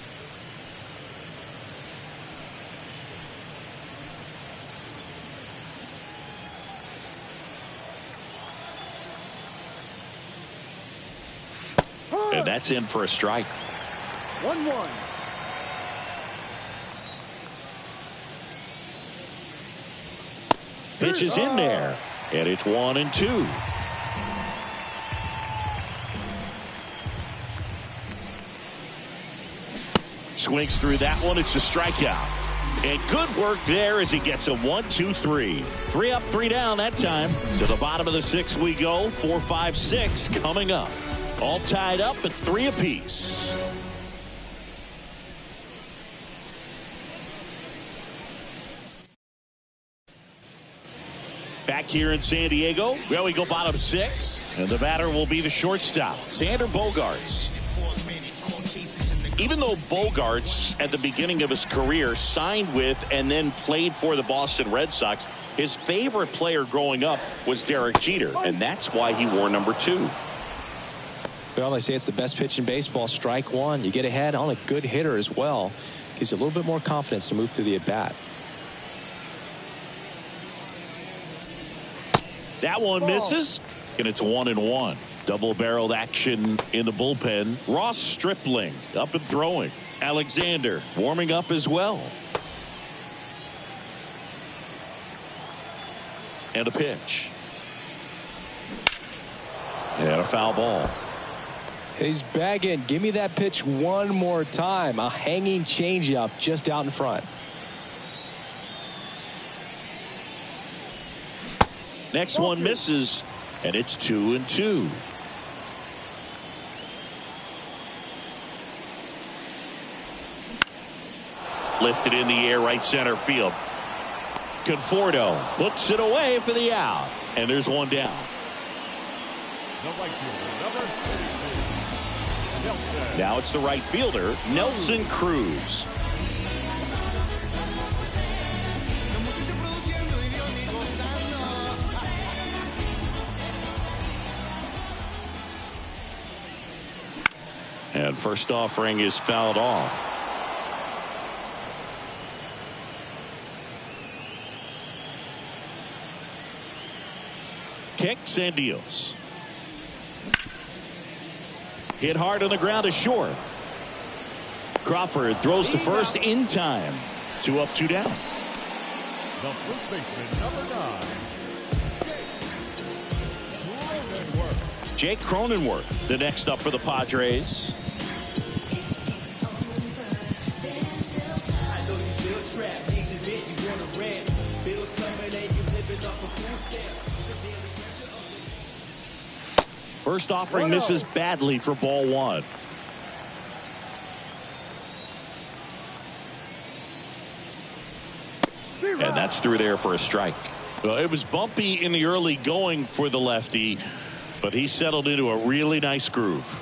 [SPEAKER 1] And that's in for a strike.
[SPEAKER 3] 1-1.
[SPEAKER 1] Pitch is in there, and it's 1-2. Swings through that one. It's a strikeout. And good work there as he gets a 1-2-3. 3 up, 3 down that time. To the bottom of the 6th we go. 4, 5, 6 coming up. All tied up at 3 apiece. Back here in San Diego, well, we go bottom 6, and the batter will be the shortstop, Xander Bogaerts. Even though Bogaerts, at the beginning of his career, signed with and then played for the Boston Red Sox, his favorite player growing up was Derek Jeter, and that's why he wore number 2.
[SPEAKER 2] Well, they say it's the best pitch in baseball. Strike 1. You get ahead on a good hitter as well. Gives you a little bit more confidence to move through the at-bat.
[SPEAKER 1] That one misses, and it's 1-1. Double-barreled action in the bullpen. Ross Stripling up and throwing. Alexander warming up as well. And a pitch. And a foul ball.
[SPEAKER 2] He's bagging. Give me that pitch one more time. A hanging changeup just out in front.
[SPEAKER 1] Next one misses, and it's 2-2. Lifted in the air, right center field. Conforto puts it away for the out. And there's one down.
[SPEAKER 4] The right fielder, number 32, Nelson.
[SPEAKER 1] Now it's the right fielder, Nelson Cruz. And first offering is fouled off. Kicks and deals. Hit hard on the ground to short. Crawford throws to first in time. 2 up, 2 down.
[SPEAKER 4] The first baseman, number 9, Cronenworth.
[SPEAKER 1] Jake Cronenworth, the next up for the Padres. First offering misses badly for ball 1. And that's through there for a strike. Well, it was bumpy in the early going for the lefty, but he settled into a really nice groove.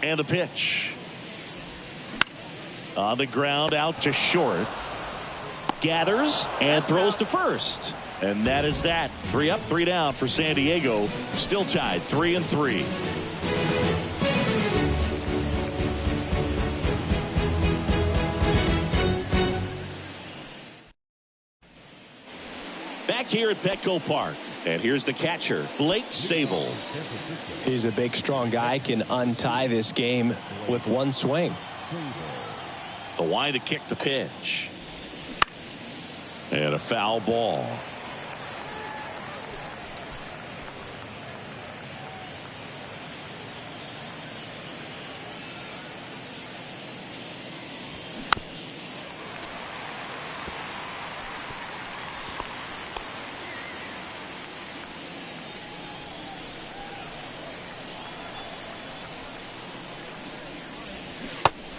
[SPEAKER 1] And the pitch. On the ground, out to short. Gathers and throws to first. And that is that. 3 up, 3 down for San Diego. Still tied 3-3. Back here at Petco Park. And here's the catcher, Blake Sable.
[SPEAKER 2] He's a big, strong guy. Can untie this game with one swing.
[SPEAKER 1] The wind to kick the pitch. And a foul ball.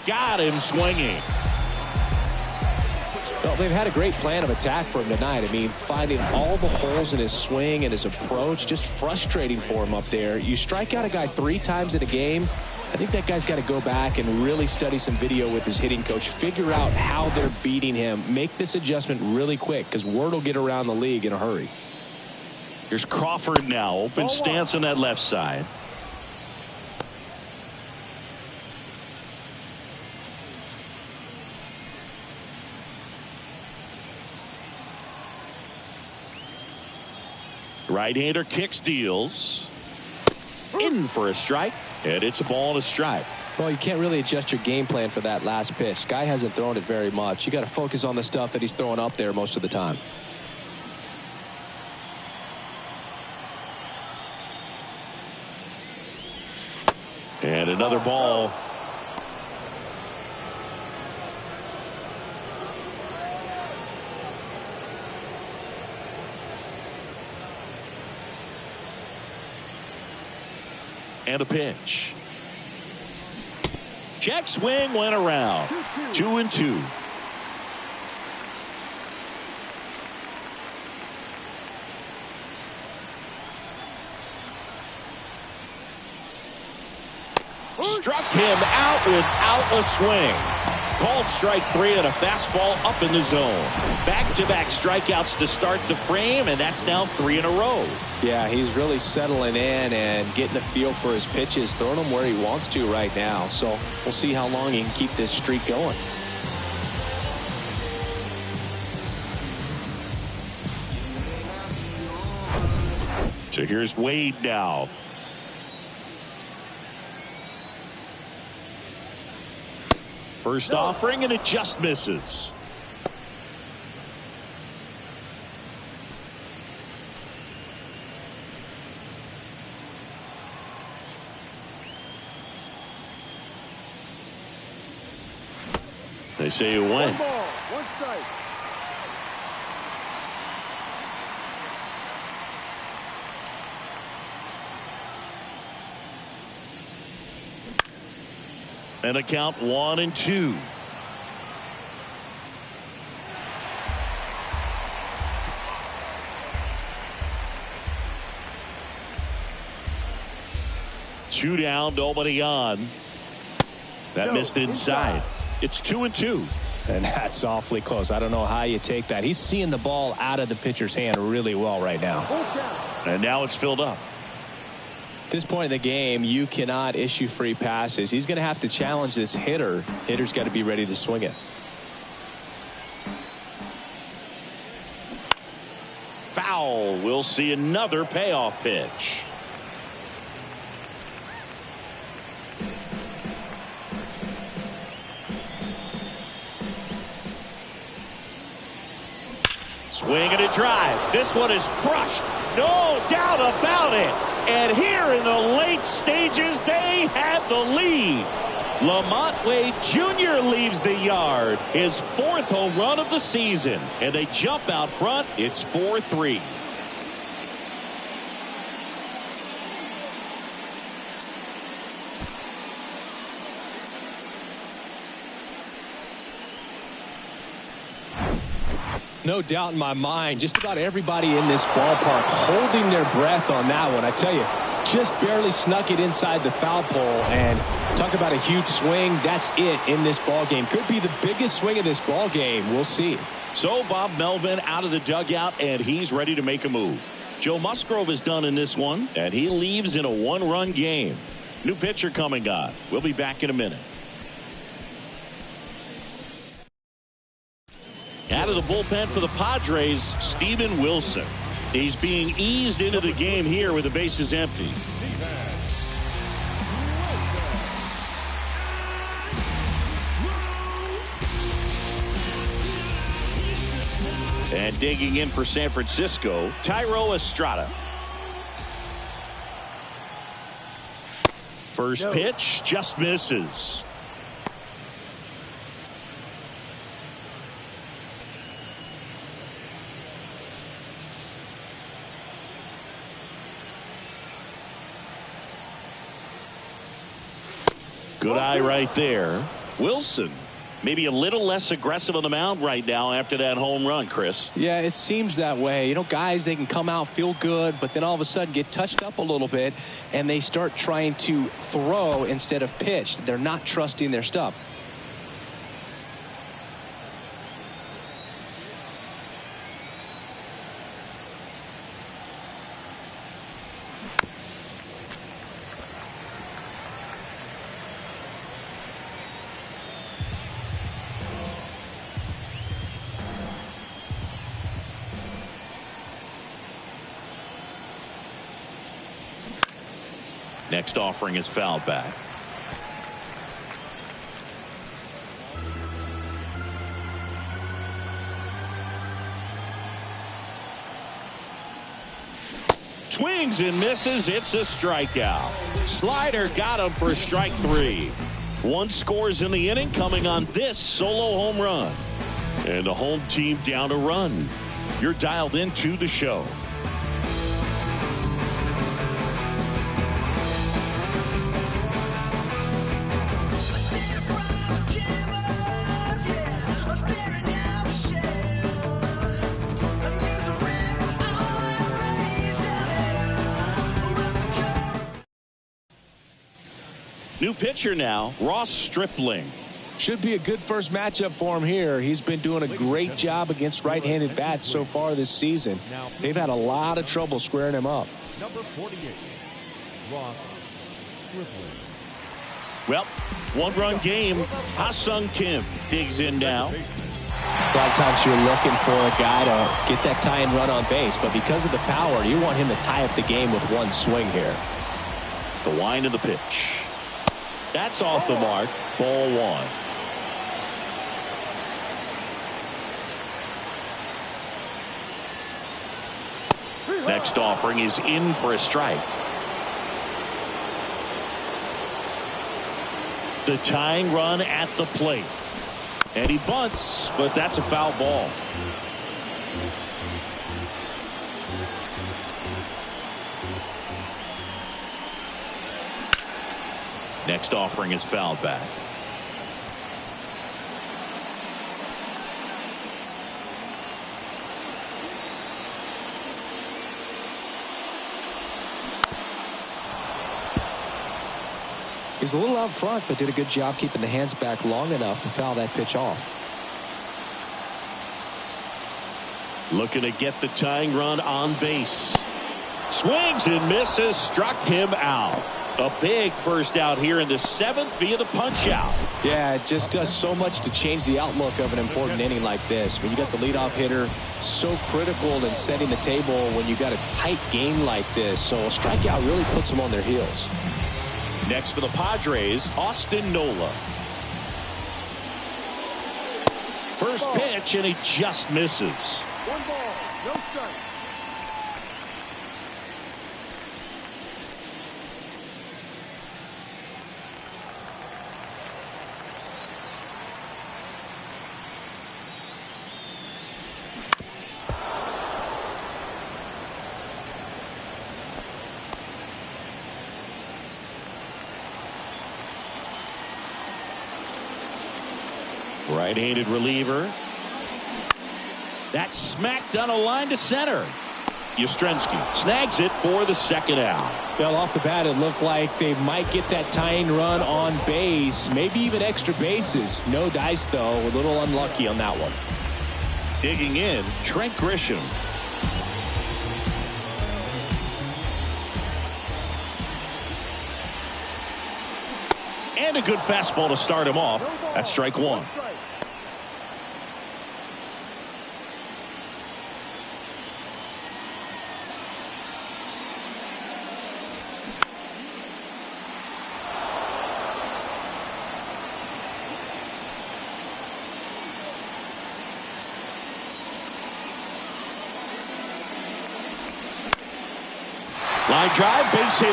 [SPEAKER 1] Got him swinging.
[SPEAKER 2] Well, they've had a great plan of attack for him tonight. I mean, finding all the holes in his swing and his approach, just frustrating for him up there. You strike out a guy 3 times in a game, I think that guy's got to go back and really study some video with his hitting coach, figure out how they're beating him, make this adjustment really quick, because word will get around the league in a hurry.
[SPEAKER 1] Here's Crawford now, open stance on that left side. Right-hander kicks, deals. In for a strike, and it's a ball and a strike.
[SPEAKER 2] Well, you can't really adjust your game plan for that last pitch. Guy hasn't thrown it very much. You got to focus on the stuff that he's throwing up there most of the time.
[SPEAKER 1] And another ball. And a pitch. Check swing went around. 2-2. Struck him out without a swing. Called strike 3 and a fastball up in the zone. Back-to-back strikeouts to start the frame, and that's now 3 in a row.
[SPEAKER 2] Yeah, he's really settling in and getting a feel for his pitches, throwing them where he wants to right now. So we'll see how long he can keep this streak going.
[SPEAKER 1] So here's Wade now. First offering, and it just misses. They say you win.
[SPEAKER 3] 1 ball, 1 strike.
[SPEAKER 1] And a count 1-2. 2 down, nobody on. That missed inside. It's 2-2.
[SPEAKER 2] And that's awfully close. I don't know how you take that. He's seeing the ball out of the pitcher's hand really well right now.
[SPEAKER 1] And now it's filled up.
[SPEAKER 2] At this point in the game, you cannot issue free passes. He's going to have to challenge this hitter. Hitter's got to be ready to swing it.
[SPEAKER 1] Foul. We'll see another payoff pitch. Swing and a drive. This one is crushed. No doubt about it. And here in the late stages, they have the lead. Lamont Wade Jr. leaves the yard. His 4th home run of the season. And they jump out front. It's 4-3.
[SPEAKER 2] No doubt in my mind, just about everybody in this ballpark holding their breath on that one. I tell you, just barely snuck it inside the foul pole. And talk about a huge swing. That's it in this ball game. Could be the biggest swing of this ball game. We'll see.
[SPEAKER 1] So Bob Melvin out of the dugout, and he's ready to make a move. Joe Musgrove is done in this one, and he leaves in a 1-run game. New pitcher coming on. We'll be back in a minute. Out of the bullpen for the Padres, Steven Wilson. He's being eased into the game here with the bases empty. And digging in for San Francisco, Thairo Estrada. First pitch just misses. Good eye right there. Wilson, maybe a little less aggressive on the mound right now after that home run, Chris.
[SPEAKER 2] Yeah, it seems that way. You know, guys, they can come out, feel good, but then all of a sudden get touched up a little bit, and they start trying to throw instead of pitch. They're not trusting their stuff.
[SPEAKER 1] Next offering is fouled back. Swings and misses. It's a strikeout. Slider got him for strike 3. 1 scores in the inning coming on this solo home run. And the home team down a run. You're dialed into the show. New pitcher now, Ross Stripling.
[SPEAKER 2] Should be a good first matchup for him here. He's been doing a great job against right-handed bats so far this season. They've had a lot of trouble squaring him up.
[SPEAKER 4] Number 48, Ross Stripling.
[SPEAKER 1] Well, 1-run game. Ha-Sung Kim digs in now.
[SPEAKER 2] A lot of times you're looking for a guy to get that tie and run on base, but because of the power, you want him to tie up the game with 1 swing here.
[SPEAKER 1] The wind of the pitch. That's off the mark. Ball 1. Next offering is in for a strike. The tying run at the plate. And he bunts, but that's a foul ball. Next offering is fouled back.
[SPEAKER 2] He was a little out front, but did a good job keeping the hands back long enough to foul that pitch off.
[SPEAKER 1] Looking to get the tying run on base. Swings and misses, struck him out. A big first out here in the 7th via the punch out.
[SPEAKER 2] Yeah, it just does so much to change the outlook of an important inning like this. When you got the leadoff hitter, so critical in setting the table when you got a tight game like this. So a strikeout really puts them on their heels.
[SPEAKER 1] Next for the Padres, Austin Nola. First pitch, and he just misses.
[SPEAKER 3] 1 ball, no strike.
[SPEAKER 1] Right-handed reliever. That's smacked on a line to center. Yastrzemski snags it for the 2nd out.
[SPEAKER 2] Well, off the bat, it looked like they might get that tying run on base, maybe even extra bases. No dice, though. A little unlucky on that one.
[SPEAKER 1] Digging in, Trent Grisham. And a good fastball to start him off. That's strike 1. Line drive, base hit.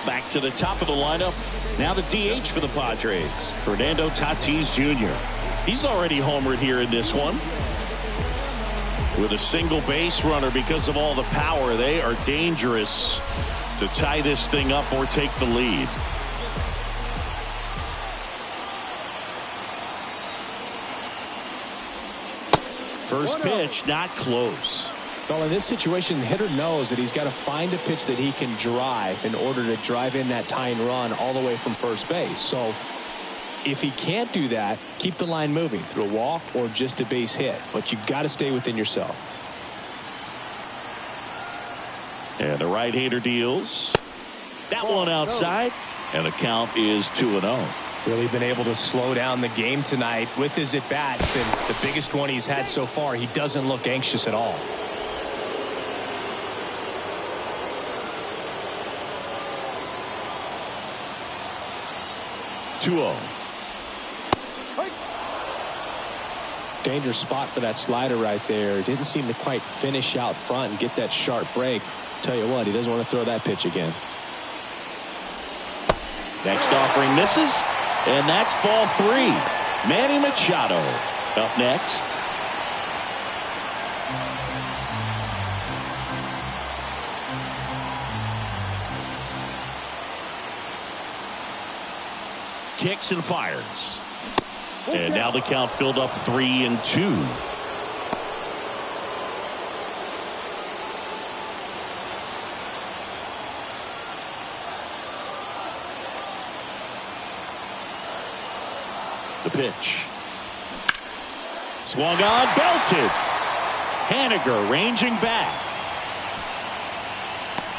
[SPEAKER 1] Back to the top of the lineup. Now the DH for the Padres, Fernando Tatis Jr. He's already homered here in this one. With a single base runner because of all the power, they are dangerous to tie this thing up or take the lead. First pitch, not close.
[SPEAKER 2] Well, in this situation, the hitter knows that he's got to find a pitch that he can drive in order to drive in that tying run all the way from first base. So if he can't do that, keep the line moving through a walk or just a base hit. But you got to stay within yourself.
[SPEAKER 1] And the right-hander deals. That one outside. And the count is 2-0.
[SPEAKER 2] Really been able to slow down the game tonight with his at-bats, and the biggest one he's had so far. He doesn't look anxious at all. Dangerous spot for that slider right there. Didn't seem to quite finish out front and get that sharp break. Tell you what, he doesn't want to throw that pitch again.
[SPEAKER 1] Next offering misses, and that's ball 3. Manny Machado up next. Kicks and fires. And now the count filled up 3-2. The pitch. Swung on, belted. Haniger ranging back.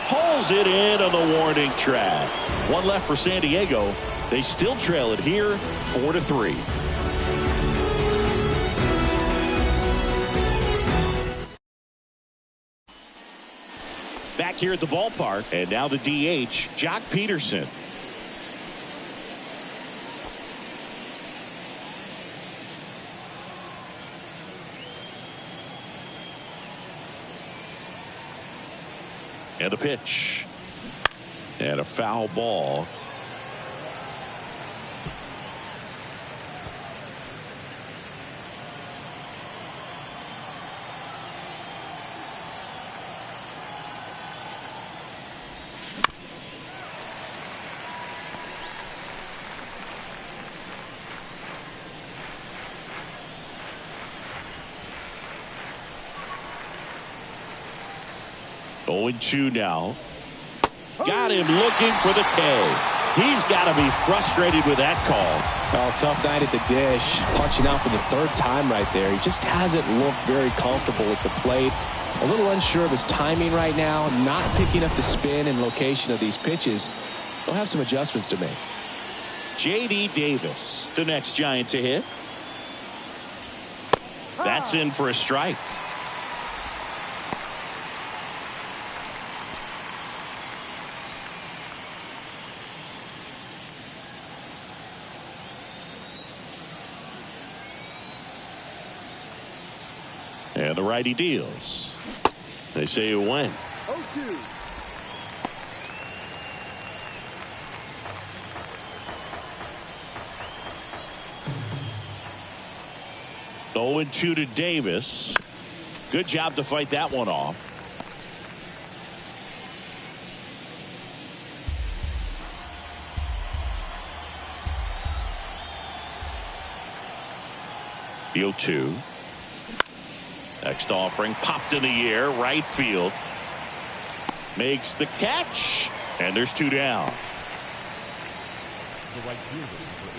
[SPEAKER 1] Hauls it in on the warning track. One left for San Diego. They still trail it here, 4-3. Back here at the ballpark, and now the DH, Jock Peterson. And a pitch. And a foul ball. 0-2 now. Got him looking for the K. He's got to be frustrated with that call.
[SPEAKER 2] Well, tough night at the dish. Punching out for the third time right there. He just hasn't looked very comfortable at the plate. A little unsure of his timing right now. Not picking up the spin and location of these pitches. They'll have some adjustments to make.
[SPEAKER 1] J.D. Davis, the next Giant to hit. That's in for a strike. And the righty deals. They say it went.
[SPEAKER 3] 0-2.
[SPEAKER 1] 0-2 to Davis. Good job to fight that one off. The 0-2. Next offering popped in the air, right field. Makes the catch, and there's 2 down.
[SPEAKER 4] The right fielder for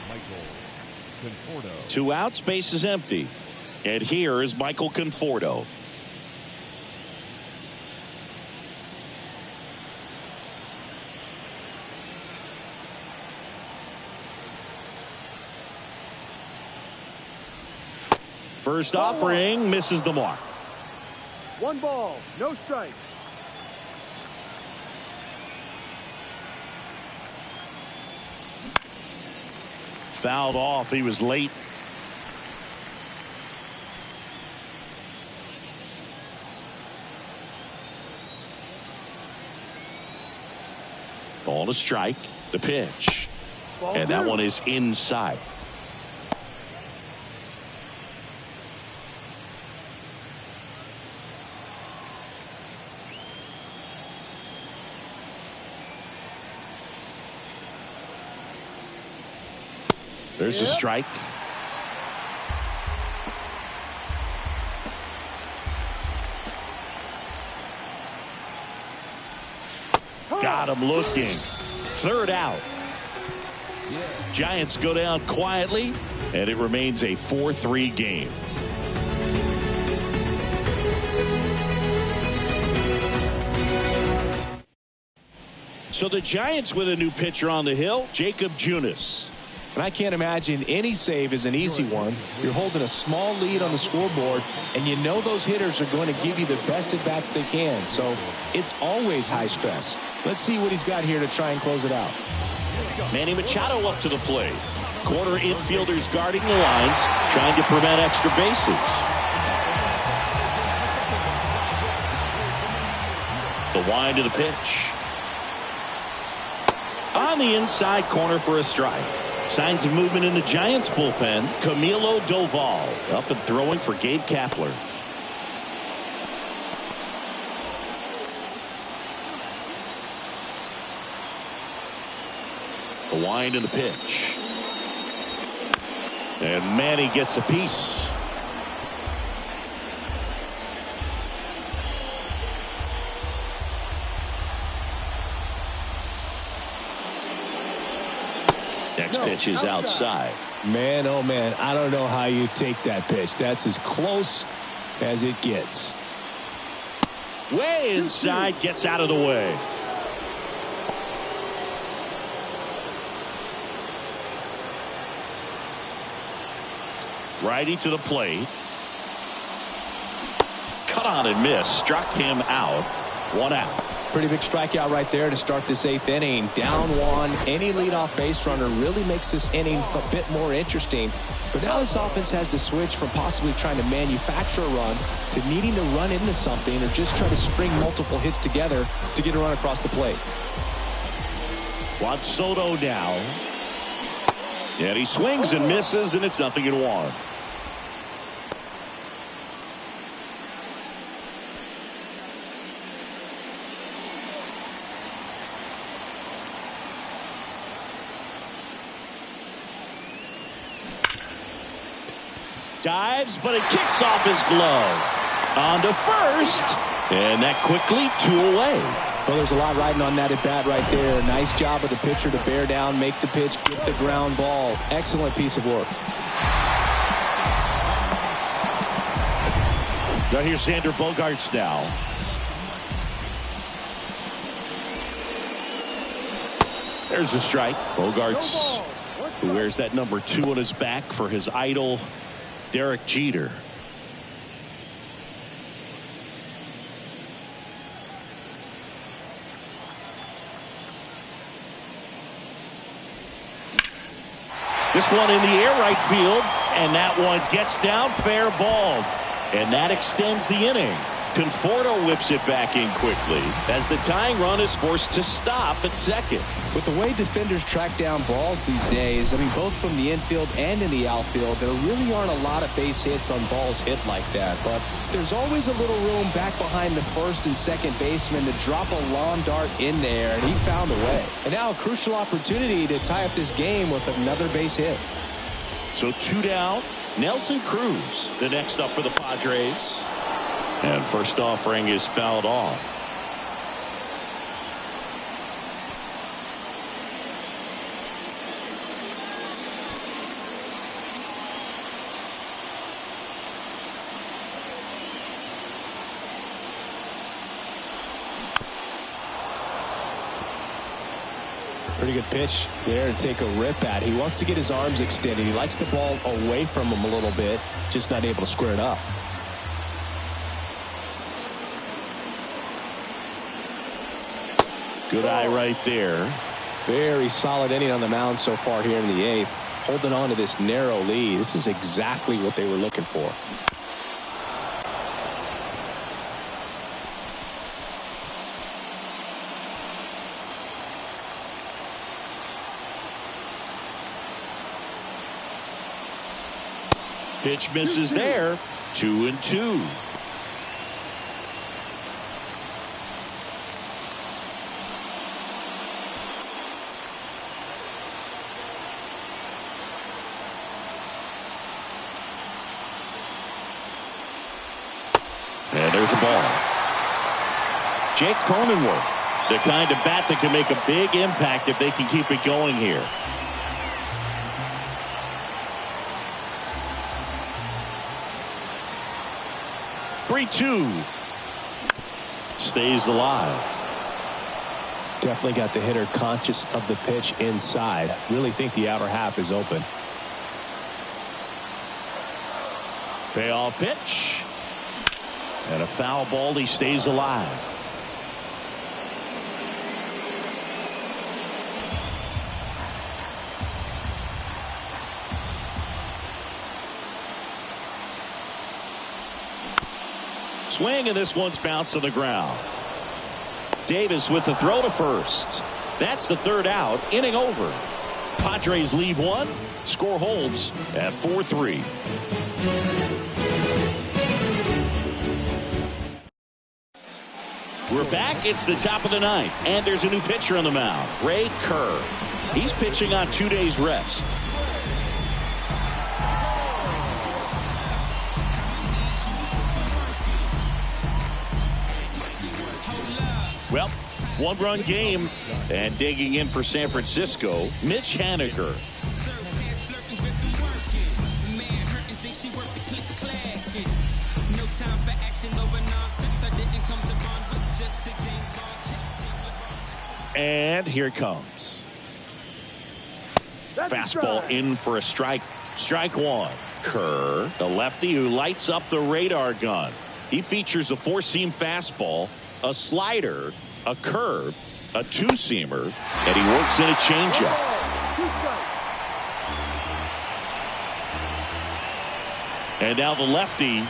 [SPEAKER 4] 8, Michael Conforto.
[SPEAKER 1] 2 outs, base is empty. And here is Michael Conforto. First offering misses the mark.
[SPEAKER 3] 1 ball, no strike.
[SPEAKER 1] Fouled off. He was late. Ball to strike. The pitch.
[SPEAKER 3] Ball
[SPEAKER 1] And that
[SPEAKER 3] 2.
[SPEAKER 1] one is inside. There's a strike. Got him looking. 3rd out. Giants go down quietly, and it remains a 4-3 game. So the Giants with a new pitcher on the hill, Jacob Junis.
[SPEAKER 2] And I can't imagine any save is an easy one. You're holding a small lead on the scoreboard, and you know those hitters are going to give you the best at bats they can. So it's always high stress. Let's see what he's got here to try and close it out.
[SPEAKER 1] Manny Machado up to the plate. Corner infielders guarding the lines, trying to prevent extra bases. The wind of the pitch. On the inside corner for a strike. Signs of movement in the Giants bullpen. Camilo Doval up and throwing for Gabe Kapler. The wind and the pitch. And Manny gets a piece. Next pitch is outside.
[SPEAKER 2] Man, oh man, I don't know how you take that pitch. That's as close as it gets.
[SPEAKER 1] Way inside, gets out of the way. Righty to the plate. Cut on and miss. Struck him out. 1 out.
[SPEAKER 2] Pretty big strikeout right there to start this 8th inning. Down 1. Any leadoff base runner really makes this inning a bit more interesting. But now this offense has to switch from possibly trying to manufacture a run to needing to run into something or just try to string multiple hits together to get a run across the plate.
[SPEAKER 1] Juan Soto now. And he swings and misses, and it's 0-1. Dives, but it kicks off his glove. On to first. And that quickly 2 away.
[SPEAKER 2] Well, there's a lot riding on that at bat right there. Nice job of the pitcher to bear down, make the pitch, get the ground ball. Excellent piece of work.
[SPEAKER 1] Now here's Xander Bogaerts now. There's a strike. Bogaerts, who wears that number 2 on his back for his idol, Derek Jeter. This one in the air right field, and that one gets down, fair ball. And that extends the inning. Conforto whips it back in quickly as the tying run is forced to stop at second.
[SPEAKER 2] With the way defenders track down balls these days, I mean, both from the infield and in the outfield, there really aren't a lot of base hits on balls hit like that. But there's always a little room back behind the first and second baseman to drop a lawn dart in there, and he found a way. And now a crucial opportunity to tie up this game with another base hit.
[SPEAKER 1] So 2 down. Nelson Cruz, the next up for the Padres. And first offering is fouled off.
[SPEAKER 2] Pretty good pitch there to take a rip at. He wants to get his arms extended. He likes the ball away from him a little bit, just not able to square it up.
[SPEAKER 1] Good eye right there.
[SPEAKER 2] Very solid inning on the mound so far here in the 8th. Holding on to this narrow lead. This is exactly what they were looking for.
[SPEAKER 1] Pitch misses there. 2-2. And there's a ball. Jake Cronenworth, the kind of bat that can make a big impact if they can keep it going here. Three-two. Stays alive.
[SPEAKER 2] Definitely got the hitter conscious of the pitch inside. Really think the outer half is open.
[SPEAKER 1] Payoff pitch. And a foul ball. He stays alive. Swing, and this one's bounced to the ground. Davis with the throw to first. That's the 3rd out. Inning over. Padres lead 1. Score holds at 4-3. We're back. It's the top of the 9th, and there's a new pitcher on the mound, Ray Kerr. He's pitching on 2 days rest. Well, 1-run game, and digging in for San Francisco, Mitch Haniger. And here it comes. Fastball in for a strike. Strike 1. Kerr, the lefty who lights up the radar gun. He features a 4-seam fastball, a slider, a curve, a 2-seamer, and he works in a changeup. And now the lefty.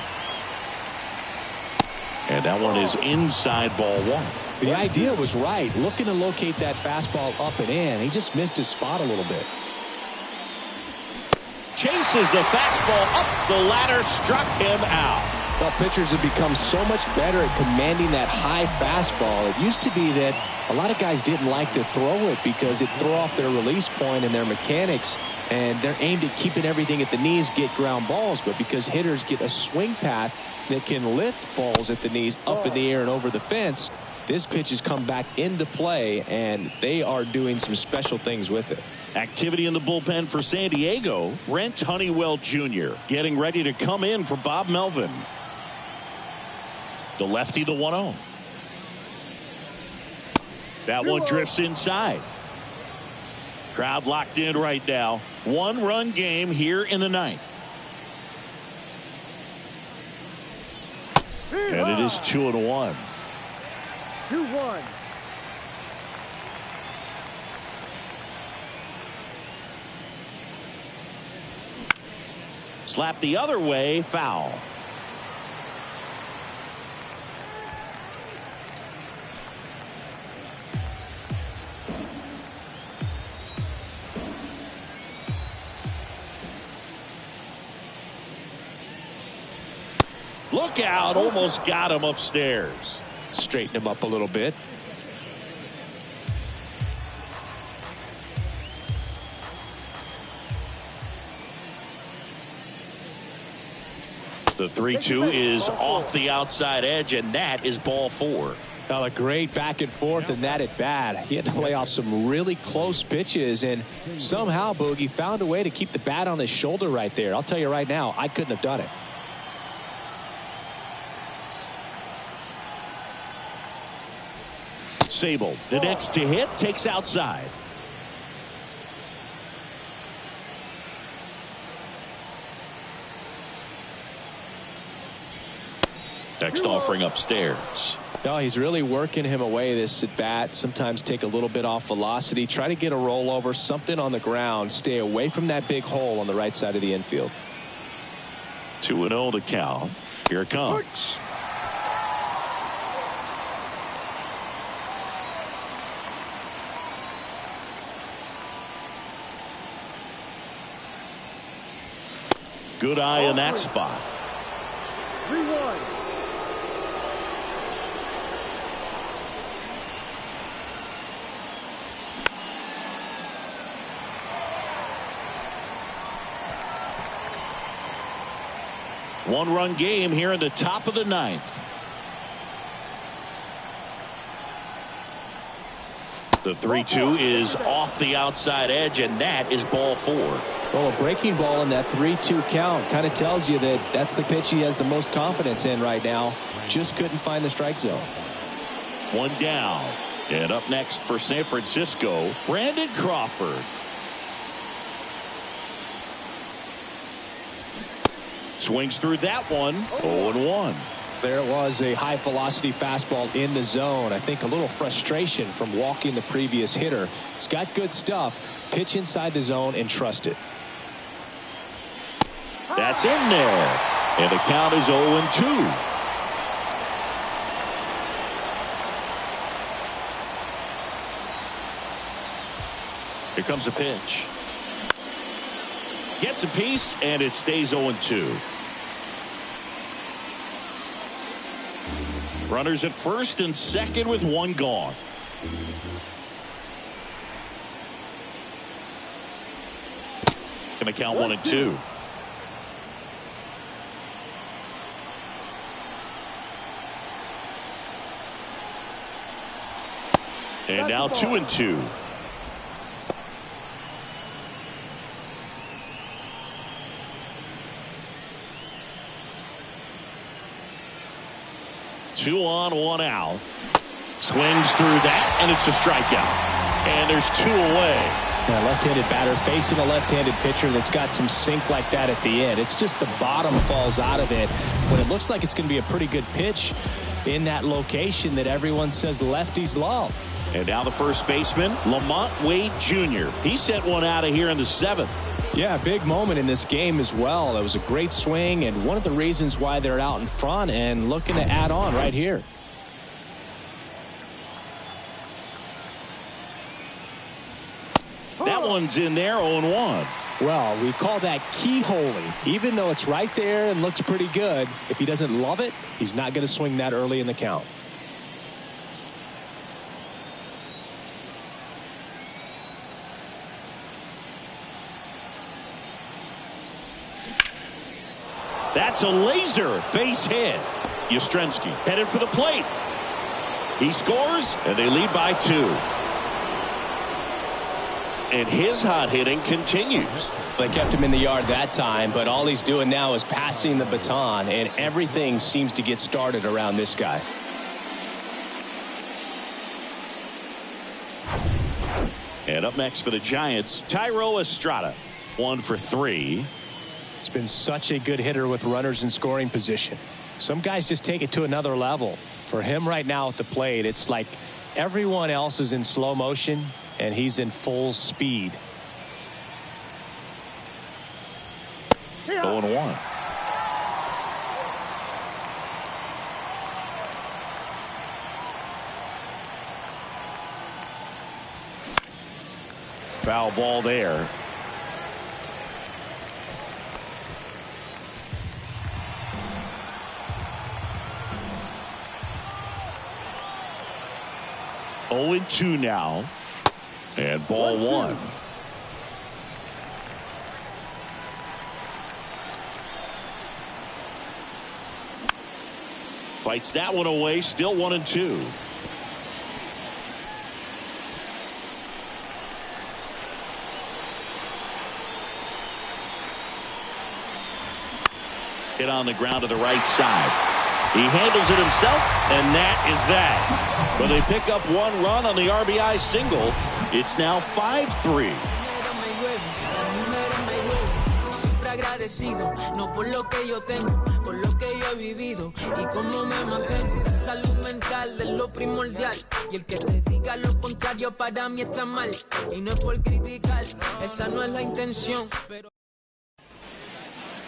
[SPEAKER 1] And that one is inside ball 1.
[SPEAKER 2] The idea was right. Looking to locate that fastball up and in. He just missed his spot a little bit.
[SPEAKER 1] Chases the fastball up the ladder, struck him out.
[SPEAKER 2] Well, pitchers have become so much better at commanding that high fastball. It used to be that a lot of guys didn't like to throw it because it threw off their release point and their mechanics, and they're aimed at keeping everything at the knees, get ground balls. But because hitters get a swing path that can lift balls at the knees up in the air and over the fence, this pitch has come back into play, and they are doing some special things with it.
[SPEAKER 1] Activity in the bullpen for San Diego. Brent Honeywell Jr. getting ready to come in for Bob Melvin. The lefty, the 1-0. That one drifts inside. Crowd locked in right now. 1-run game here in the ninth. And it is 2-1.
[SPEAKER 3] 2-1.
[SPEAKER 1] Slap the other way, foul. Look out, almost got him upstairs.
[SPEAKER 2] Straighten him up a little bit.
[SPEAKER 1] The 3-2 is off the outside edge, and that is ball 4.
[SPEAKER 2] Well, a great back and forth, and that at bat. He had to lay off some really close pitches, and somehow Boogie found a way to keep the bat on his shoulder right there. I'll tell you right now, I couldn't have done it.
[SPEAKER 1] Sable, the next to hit, takes outside. Next offering upstairs.
[SPEAKER 2] No, he's really working him away this at bat. Sometimes take a little bit off velocity. Try to get a rollover, something on the ground. Stay away from that big hole on the right side of the infield.
[SPEAKER 1] 2-0 to count. Here it comes. Good eye in that spot.
[SPEAKER 3] 3-1.
[SPEAKER 1] One-run game here in the top of the ninth. The 3-2 is off the outside edge, and that is ball 4.
[SPEAKER 2] Well, a breaking ball in that 3-2 count kind of tells you that that's the pitch he has the most confidence in right now. Just couldn't find the strike zone.
[SPEAKER 1] One down. And up next for San Francisco, Brandon Crawford. Swings through that one. 0-1.
[SPEAKER 2] There it was, a high velocity fastball in the zone. I think a little frustration from walking the previous hitter. He's got good stuff. Pitch inside the zone and trust it.
[SPEAKER 1] That's in there. And the count is 0-2. Here comes a pitch. Gets a piece, and it stays 0-2. Runners at first and second with one gone. Gonna count 1-2. And now 2-2. Two on, one out. Swings through that, and it's a strikeout. And there's 2 away.
[SPEAKER 2] Yeah, left-handed batter facing a left-handed pitcher that's got some sink like that at the end. It's just the bottom falls out of it when it looks like it's going to be a pretty good pitch in that location that everyone says lefties love.
[SPEAKER 1] And now the first baseman, Lamont Wade Jr. He sent one out of here in the 7th.
[SPEAKER 2] Yeah, big moment in this game as well. That was a great swing, and one of the reasons why they're out in front and looking to add on right here.
[SPEAKER 1] That one's in there, 0-1.
[SPEAKER 2] Well, we call that keyholing. Even though it's right there and looks pretty good, if he doesn't love it, he's not going to swing that early in the count.
[SPEAKER 1] That's a laser base hit. Yastrzemski headed for the plate. He scores, and they lead by 2. And his hot hitting continues.
[SPEAKER 2] They kept him in the yard that time, but all he's doing now is passing the baton, and everything seems to get started around this guy.
[SPEAKER 1] And up next for the Giants, Thairo Estrada. 1 for 3.
[SPEAKER 2] He's been such a good hitter with runners in scoring position. Some guys just take it to another level. For him right now at the plate, it's like everyone else is in slow motion and he's in full speed.
[SPEAKER 1] 0-1. Foul ball there. Oh, 2 now. And ball 1. Fights that one away. Still 1-2. Hit on the ground to the right side. He handles it himself, and that is that. But they pick up 1 run on the RBI single. It's now 5-3.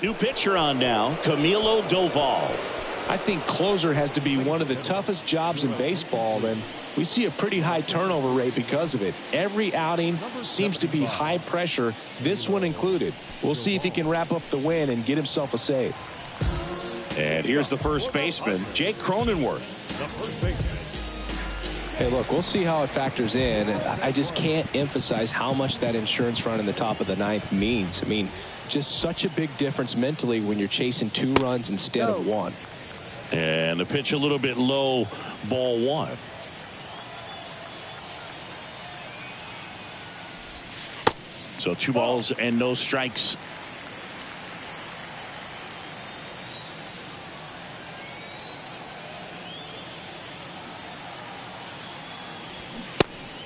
[SPEAKER 1] New pitcher on now, Camilo Doval.
[SPEAKER 2] I think closer has to be one of the toughest jobs in baseball, and we see a pretty high turnover rate because of it. Every outing seems to be high pressure, this one included. We'll see if he can wrap up the win and get himself a save.
[SPEAKER 1] And here's the first baseman, Jake Cronenworth.
[SPEAKER 2] Hey, look, we'll see how it factors in. I just can't emphasize how much that insurance run in the top of the 9th means. I mean, just such a big difference mentally when you're chasing 2 runs instead of 1.
[SPEAKER 1] And the pitch a little bit low, ball 1. So 2 balls and no strikes.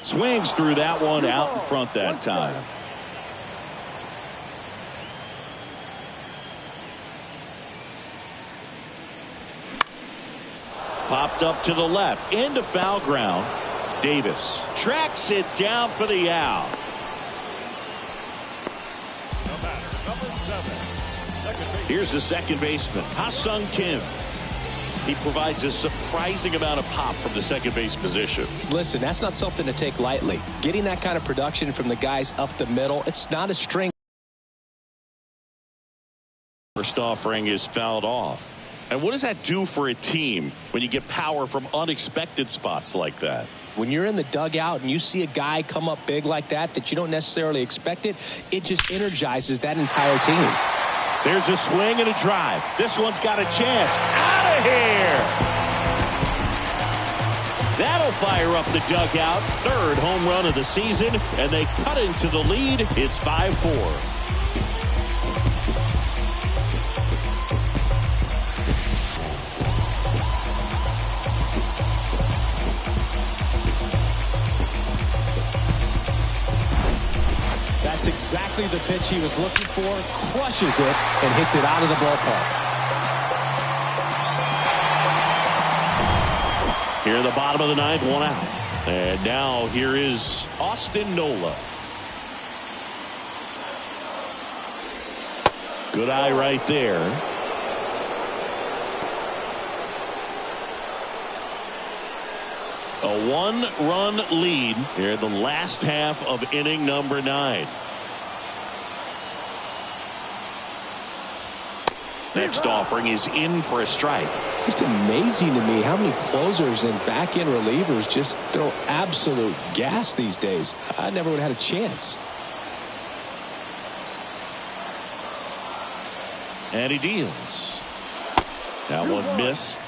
[SPEAKER 1] Swings through that one out in front that time. Popped up to the left into foul ground. Davis tracks it down for the out. Here's the second baseman, Ha-Sung Kim. He provides a surprising amount of pop from the second base position.
[SPEAKER 2] Listen, that's not something to take lightly. Getting that kind of production from the guys up the middle, it's not a string.
[SPEAKER 1] First offering is fouled off. And what does that do for a team when you get power from unexpected spots like that?
[SPEAKER 2] When you're in the dugout and you see a guy come up big like that you don't necessarily expect it, it just energizes that entire team.
[SPEAKER 1] There's a swing and a drive. This one's got a chance. Out of here! That'll fire up the dugout. 3rd home run of the season, and they cut into the lead. It's 5-4.
[SPEAKER 2] That's exactly the pitch he was looking for. Crushes it and hits it out of the ballpark.
[SPEAKER 1] Here in the bottom of the 9th, 1 out. And now here is Austin Nola. Good eye right there. A 1-run lead here in the last half of inning number 9. Next offering is in for a strike.
[SPEAKER 2] Just amazing to me how many closers and back-end relievers just throw absolute gas these days. I never would have had a chance.
[SPEAKER 1] And he deals. That one missed.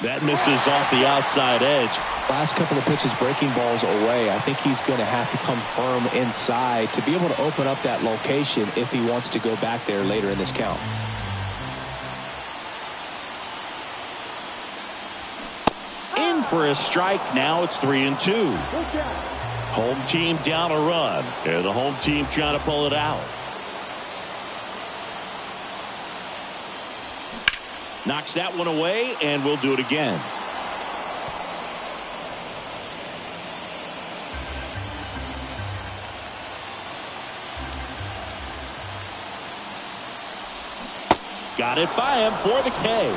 [SPEAKER 1] That misses off the outside edge.
[SPEAKER 2] Last couple of pitches breaking balls away. I think he's going to have to come firm inside to be able to open up that location if he wants to go back there later in this count.
[SPEAKER 1] In for a strike. Now it's 3-2. Home team down a run. And the home team trying to pull it out. Knocks that one away, and we'll do it again. Got it by him for the K.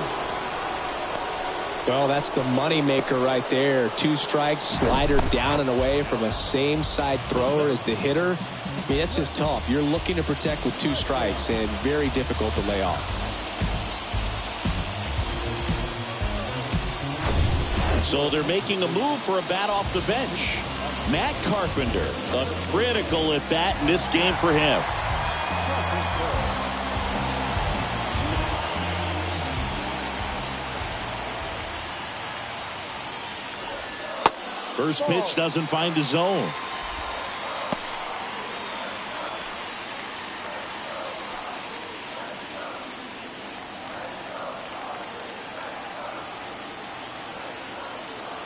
[SPEAKER 2] Well, that's the money maker right there. 2 strikes, slider down and away from a same side thrower as the hitter. I mean, that's just tough. You're looking to protect with 2 strikes and very difficult to lay off.
[SPEAKER 1] So they're making a move for a bat off the bench. Matt Carpenter, a critical at bat in this game for him. First pitch doesn't find the zone.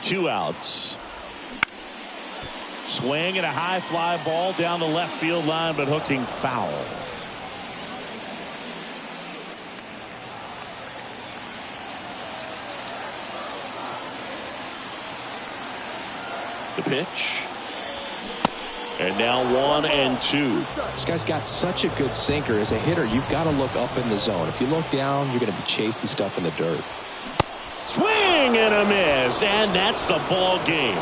[SPEAKER 1] Two outs. Swing and a high fly ball down the left field line, but hooking foul. The pitch. And now 1-2.
[SPEAKER 2] This guy's got such a good sinker. As a hitter, you've got to look up in the zone. If you look down, you're going to be chasing stuff in the dirt.
[SPEAKER 1] Swing and a miss, and that's the ball game.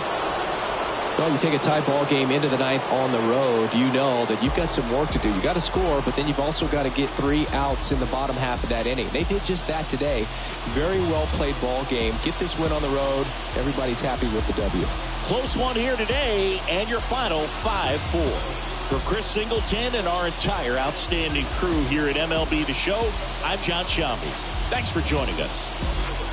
[SPEAKER 2] Well, you take a tie ball game into the 9th on the road, you know that you've got some work to do. You got to score, but then you've also got to get 3 outs in the bottom half of that inning. They did just that today. Very well played ball game. Get this win on the road. Everybody's happy with the W.
[SPEAKER 1] Close one here today, and your final 5-4. For Chris Singleton and our entire outstanding crew here at MLB The Show, I'm John Shambi. Thanks for joining us.